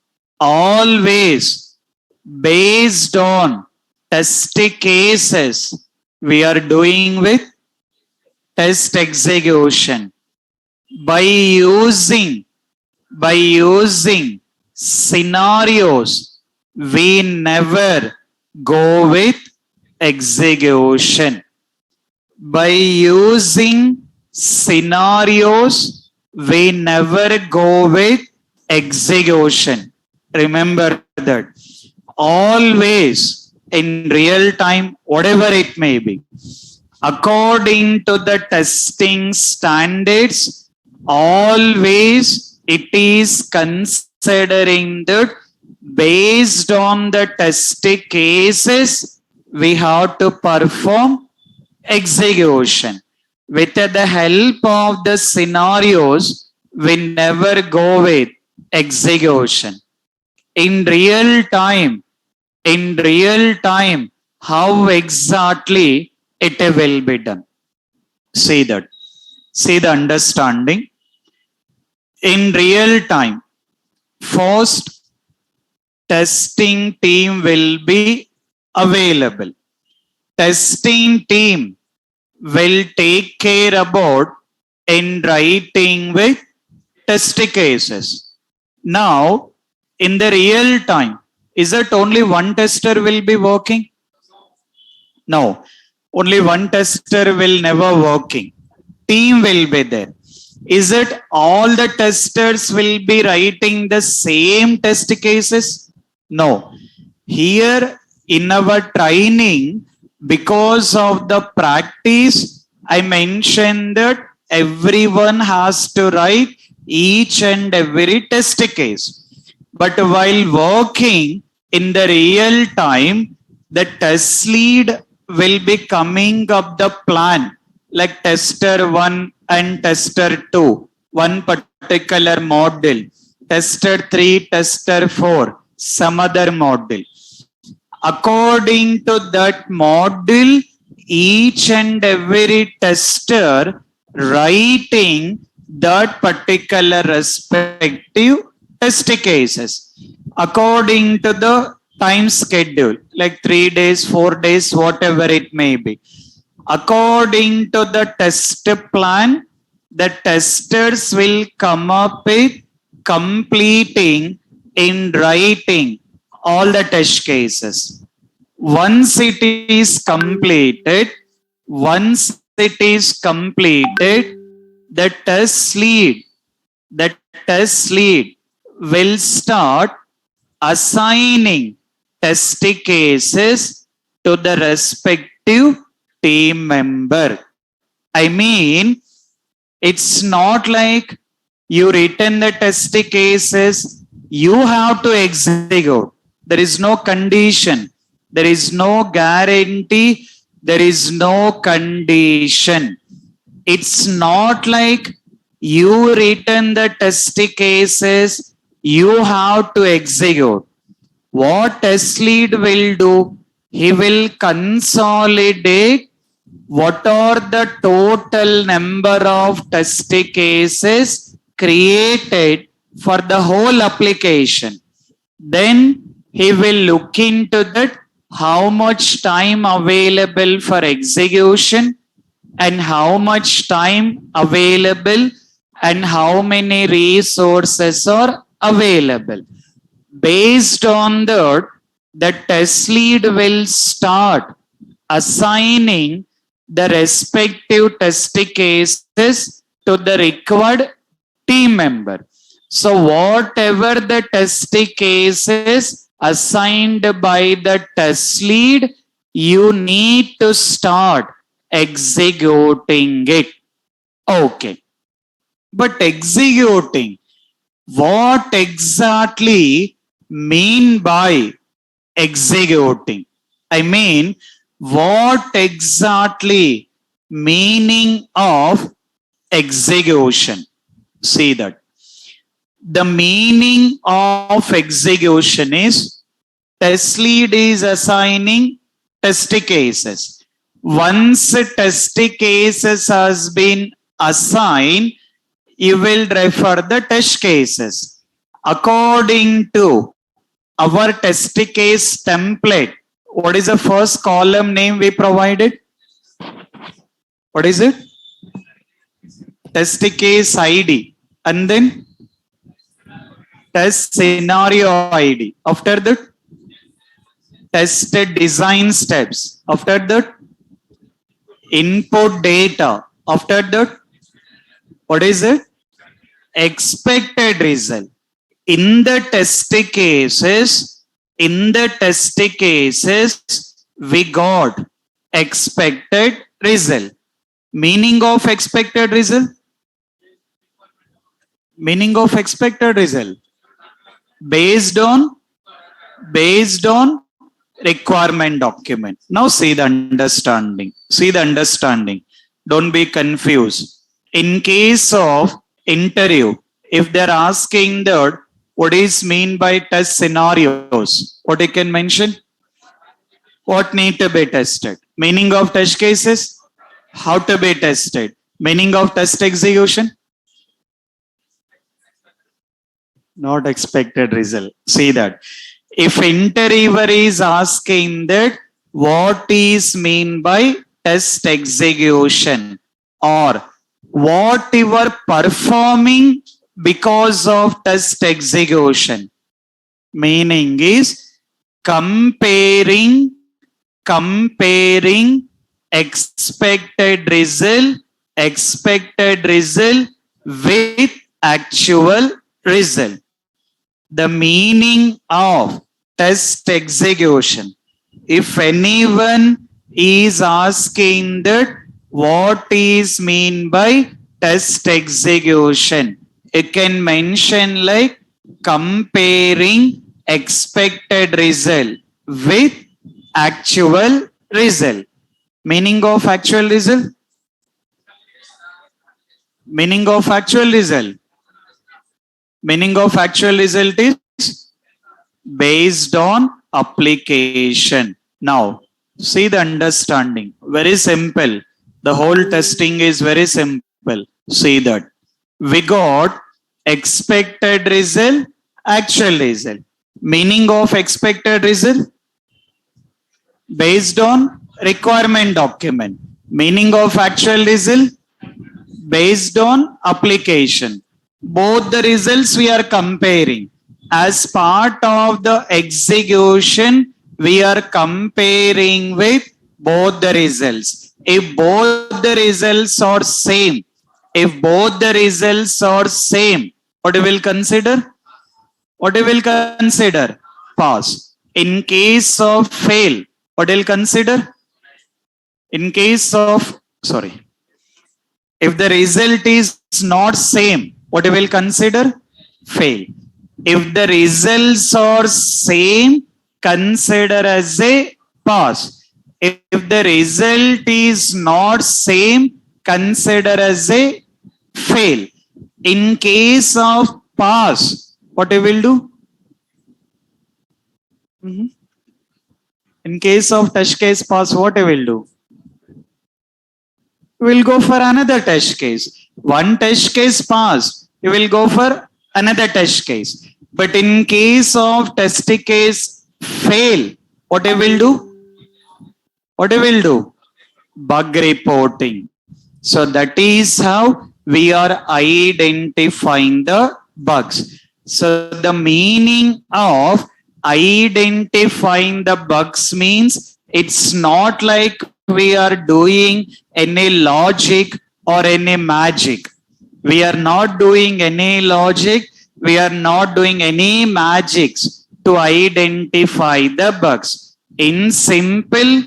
based on test cases, we are doing with test execution. By using scenarios, we never go with execution. By using scenarios, we never go with execution. Remember that. Always in real time, whatever it may be, according to the testing standards, always it is considering that based on the test cases, we have to perform execution. With the help of the scenarios, we never go with execution. In real time, how exactly it will be done? See that. See the understanding. In real time, first testing team will be available. Testing team will take care about in writing with test cases. Now, in the real time, is it only one tester will be working? No, only one tester will never working. Team will be there. Is it all the testers will be writing the same test cases? No. Here in our training, because of the practice, I mentioned that everyone has to write each and every test case. But while working in the real time, the test lead will be coming up the plan like tester 1 and tester 2, one particular model, tester 3, tester 4, some other model. According to that model, each and every tester writing that particular respective test cases according to the time schedule, like 3 days, 4 days, whatever it may be. According to the test plan, the testers will come up with completing in writing all the test cases. Once it is completed, the test lead will start assigning test cases to the respective team member. I mean, it's not like you written the test cases, you have to execute. There is no condition. There is no guarantee. There is no condition. It's not like you written the test cases, you have to execute. What test lead will do? He will consolidate what are the total number of test cases created for the whole application. Then he will look into that, how much time available for execution and how much time available and how many resources are available. Based on that, the test lead will start assigning the respective test cases to the required team member. So whatever the test cases assigned by the test lead, you need to start executing it. Okay. But executing, what exactly mean by executing? I mean, what exactly meaning of execution? See that. The meaning of execution is test lead is assigning test cases. Once test cases has been assigned, you will refer the test cases. According to our test case template, what is the first column name we provided? What is it? Test case ID. And then test scenario ID. After that, test design steps. After that, input data. After that, what is it? Expected result. In the test cases, we got expected result. Meaning of expected result? Meaning of expected result. Based on requirement document. Now see the understanding. Don't be confused. In case of interview, if they're asking that what is mean by test scenarios, what you can mention? What need to be tested? Meaning of test cases? How to be tested? Meaning of test execution? Not expected result. See that. If interviewer is asking that what is mean by test execution or what you are performing because of test execution, meaning is comparing expected result with actual result. The meaning of test execution. If anyone is asking that what is mean by test execution. You can mention like comparing expected result with actual result. Meaning of actual result? Meaning of actual result? Meaning of actual result is based on application. Now, see the understanding. Very simple. The whole testing is very simple. See that. We got expected result, actual result. Meaning of expected result? Based on requirement document. Meaning of actual result? Based on application. Both the results we are comparing. As part of the execution, we are comparing with both the results. If both the results are same, if both the results are same, what you will consider? What you will consider? Pass. In case of fail, what you will consider? In case of, sorry, if the result is not same, what you will consider? Fail. If the results are same, consider as a pass. If the result is not same, consider as a fail. In case of pass, what you will do? In case of test case pass, what you will do? You will go for another test case. One test case passed, you will go for another test case. But in case of test case fail, what you will do? What you will do? Bug reporting. So that is how we are identifying the bugs. So the meaning of identifying the bugs means it's not like we are doing any logic or any magic. We are not doing any logic. We are not doing any magics to identify the bugs. In simple,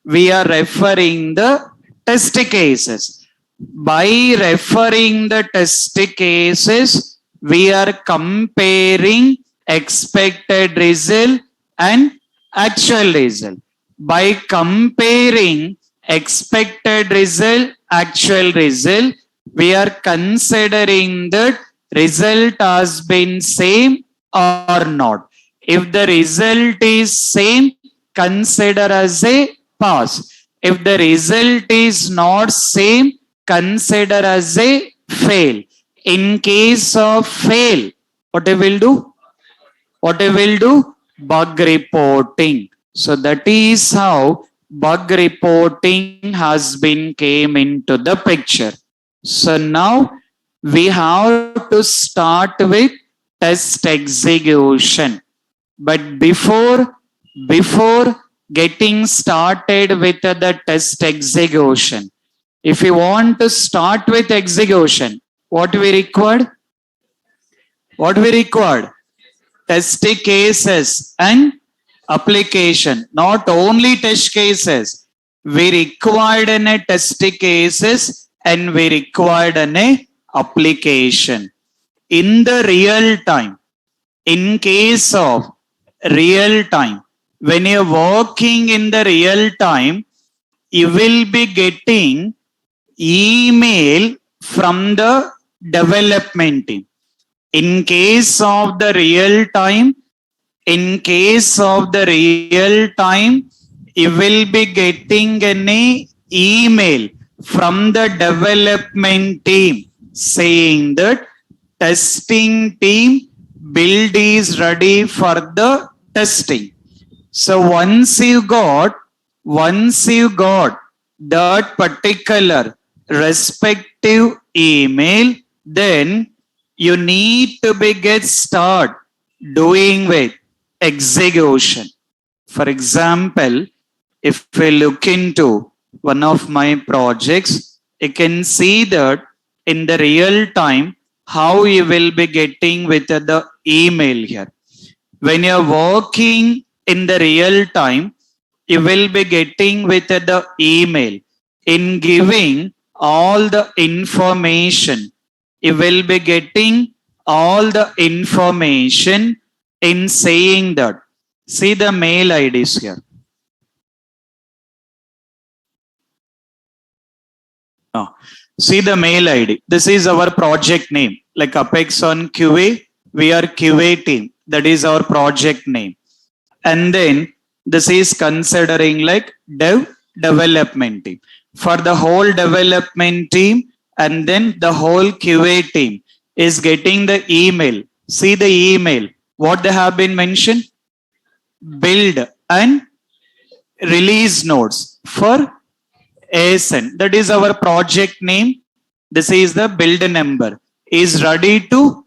we are referring the test cases. By referring the test cases, we are comparing expected result and actual result. By comparing expected result, actual result, we are considering that result has been same or not. If the result is same, consider as a pass. If the result is not same, consider as a fail. In case of fail, what you will do? What you will do? Bug reporting. So that is how bug reporting has been came into the picture. So now we have to start with test execution. But before getting started with the test execution, if you want to start with execution, what we required? What we required? Test cases and application. Not only test cases, we required an test cases and we required an application. In the real time, in case of real time, when you're working in the real time, you will be getting email from the development team. In case of the real time, in case of the real time, you will be getting an email from the development team saying that testing team build is ready for the testing. So once you got that particular respective email, then you need to be get start doing with execution. For example, if we look into one of my projects, you can see that in the real time how you will be getting with the email here. When you're working in the real time, you will be getting with the email in giving all the information. You will be getting all the information in saying that. See the mail IDs here. No. See the mail ID. This is our project name. Like Apex on QA, we are QA team. That is our project name. And then this is considering like development team. For the whole development team, and then the whole QA team is getting the email. See the email. What they have been mentioned? Build and release notes for ASN. That is our project name. This is the build number. Is ready to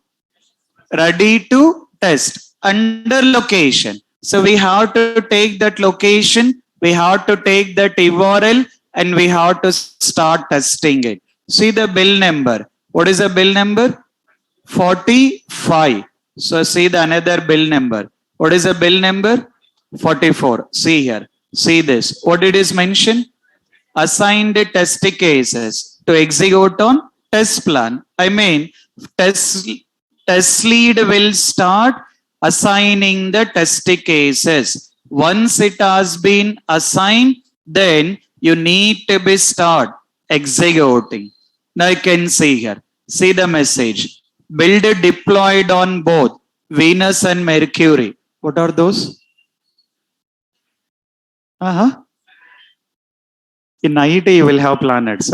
test under location. So we have to take that location, we have to take that URL, and we have to start testing it. See the bill number. What is the bill number? 45. So see the another bill number. What is the bill number? 44. See here. See this. What it is mentioned? Assigned test cases to execute on test plan. I mean, test lead will start assigning the test cases. Once it has been assigned, then you need to be start executing. Now you can see here. See the message. Build deployed on both Venus and Mercury. What are those? In IT, you will have planets.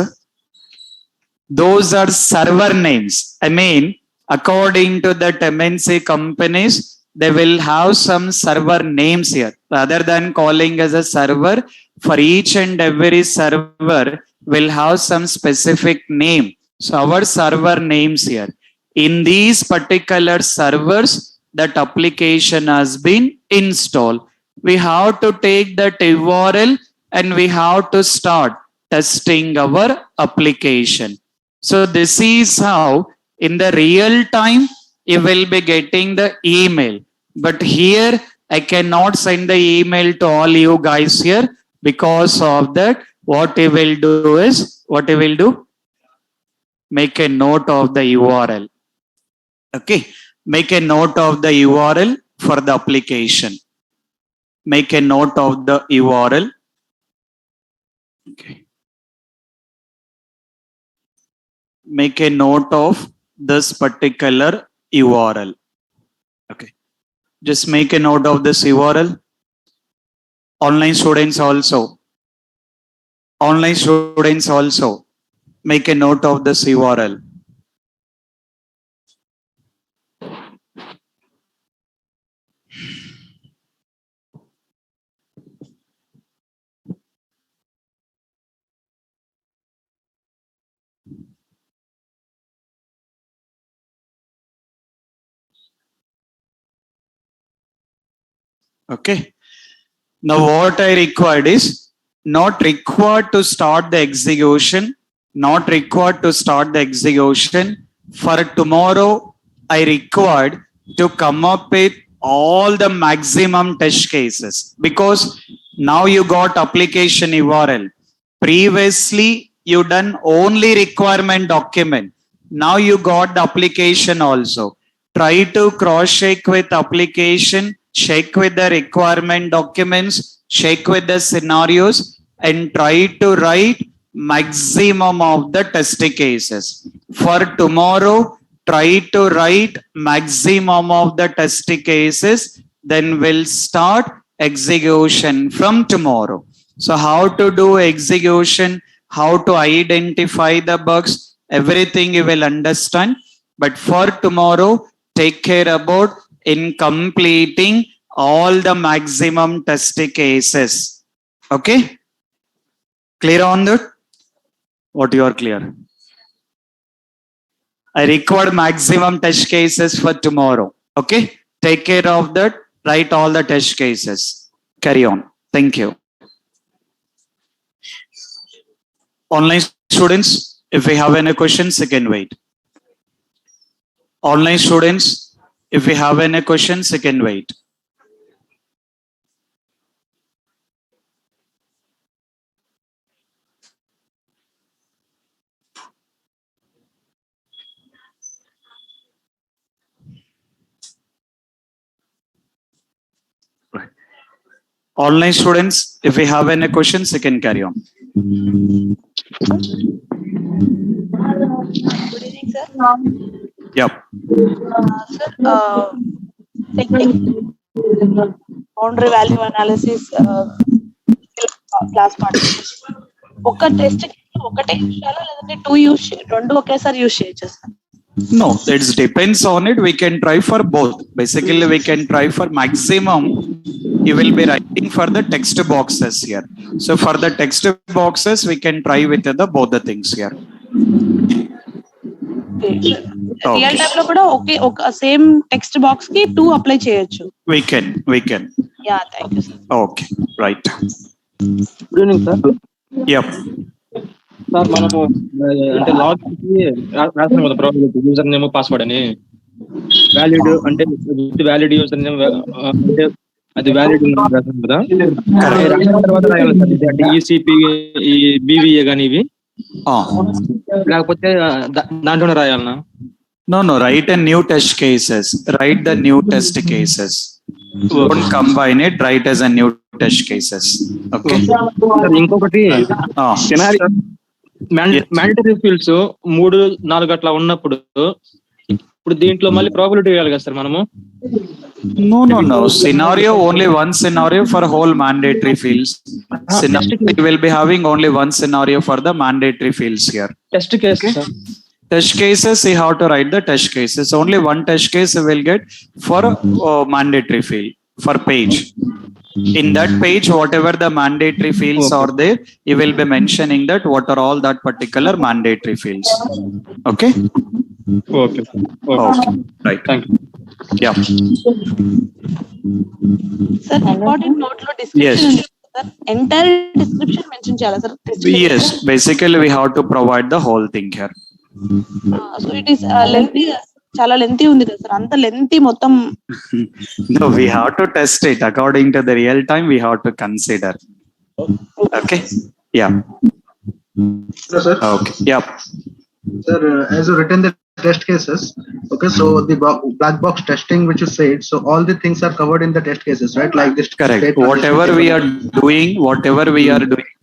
Those are server names. I mean, according to the MNC companies, they will have some server names here. Rather than calling as a server, for each and every server will have some specific name. So our server names here. In these particular servers, that application has been installed. We have to take that URL and we have to start testing our application. So this is how in the real time you will be getting the email. But here I cannot send the email to all you guys here. Because of that, what you will do is, make a note of the URL. Okay, make a note of the URL for the application. Make a note of the URL. Okay. Make a note of this particular URL. Okay. Just make a note of this URL. Online students also. Online students also. Make a note of this URL. Okay. Now what I required is not required to start the execution. Not required to start the execution. For tomorrow, I required to come up with all the maximum test cases because now you got application URL. Previously, you done only requirement document. Now you got the application also. Try to cross check with application, check with the requirement documents, check with the scenarios, and try to write maximum of the test cases. For tomorrow, try to write maximum of the test cases, then we'll start execution from tomorrow. So how to do execution, how to identify the bugs, everything you will understand. But for tomorrow, take care about in completing all the maximum test cases. Okay? Clear on that? What you are clear? I record maximum test cases for tomorrow. Okay? Take care of that. Write all the test cases. Carry on. Thank you. Online students, if we have any questions, you can wait. Online students, if we have any questions, you can wait. Online students, if we have any questions, you can carry on. Good evening, sir. Yep. Sir, taking boundary value analysis class participation ఒక test ఒకటే use చేయాలా లేదంటే రెండు ఒకేసారి use చేయొచ్చు sir? No, it depends on it. We can try for both. Basically, we can try for maximum. You will be writing for the text boxes here. So for the text boxes, we can try with the both the things here. Real time లో కూడా ఒక same text box కి 2 apply చేయొచ్చు. We can. Yeah, thank you sir. Okay, right. Good evening sir. Yep. Sir మనము అంటే login కి రాస్తాం కదా ప్రాబ్లమ్ యూజర్ నేమ్ పాస్వర్డ్ అని వ్యాలిడ్ అంటే విత్ వ్యాలిడ్ యూజర్ నేమ్ అంటే అది వ్యాలిడ్ రాస్తాం కదా. రాసిన తర్వాత రాయాలి సార్ ఇది అంటే ఈసీపీ ఈ బీవీఏ కానీ ఇవి లేకపోతే దాంట్లోనే రాయాలనా? No, write a new test cases. Write the new test cases. Don't combine it. Write as a new test cases. Okay. ఇంకొకటి మ్యాండేటరీ ఫీల్డ్స్ 3-4 అట్లా ఉన్నప్పుడు ఇప్పుడు దీంట్లో మళ్ళీ ప్రాబిలిటీ వేయాలి కదా సార్ మనము? No. Scenario, only one scenario for whole mandatory fields. Scenario, we will be having only one scenario for the mandatory fields here. Test case Test cases, you have to write the test cases. Only one test case you will get for mandatory field, for page. In that page, whatever the mandatory fields are there, you will be mentioning that what are all that particular mandatory fields. Okay? Okay. Right. Thank you. Yeah. Sir, important note లో description sir, entire description mention చేయాలా sir? Yes, basically we have to provide the whole thing here. So it is lengthy, చాలా lengthy ఉంది కదా sir? అంత lengthy మొత్తం. No, we have to test it according to the real time. We have to consider. Okay. Yeah. Hello, sir. Okay. Yeah. Sir, as you written the test cases, okay, so the black box testing which you said, so all the things are covered in the test cases, right? Like this. Correct. Whatever we are doing,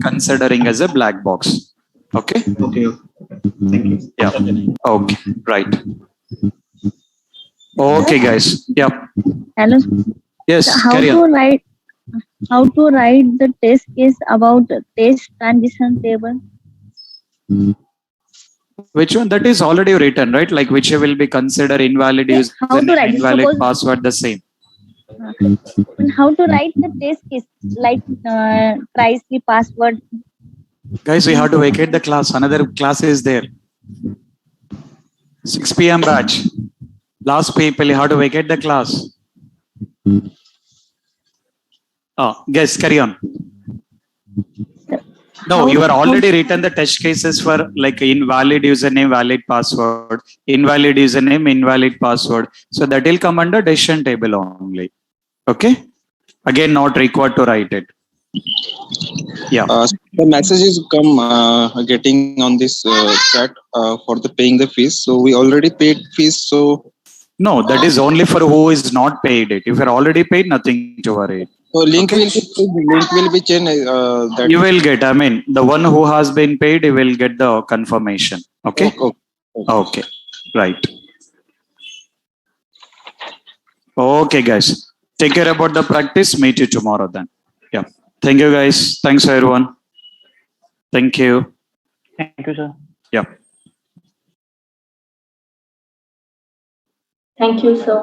considering as a black box. Okay. Okay. Thank you. Yeah. Okay. Right. Okay, guys. Yeah. Hello. Yes. How Carry to on. write the test case about the test transition table? Which one? That is already written, right? Like which will be considered invalid How username, to write? invalid Suppose- password, the same. How to write the test case like tries the password? Guys, we have to vacate the class. Another class is there. 6 p.m. batch. Last people, you have to vacate the class. Oh, guys, carry on. No, you are already written the test cases for like invalid username, valid password, invalid username, invalid password. So that will come under decision table only. Okay. Again, not required to write it. Yeah. The messages come getting on this chat for the paying the fees. So we already paid fees. So No, that is only for who is not paid it. If you're already paid, nothing to worry. link Okay. will be changed. That You will get, I mean, the one who has been paid, you will get the confirmation. Okay. Okay. Right. Okay, guys. Take care about the practice. Meet you tomorrow then. Yeah. Thank you, guys. Thanks, everyone. Thank you. Thank you, sir. Yeah. Thank you, sir.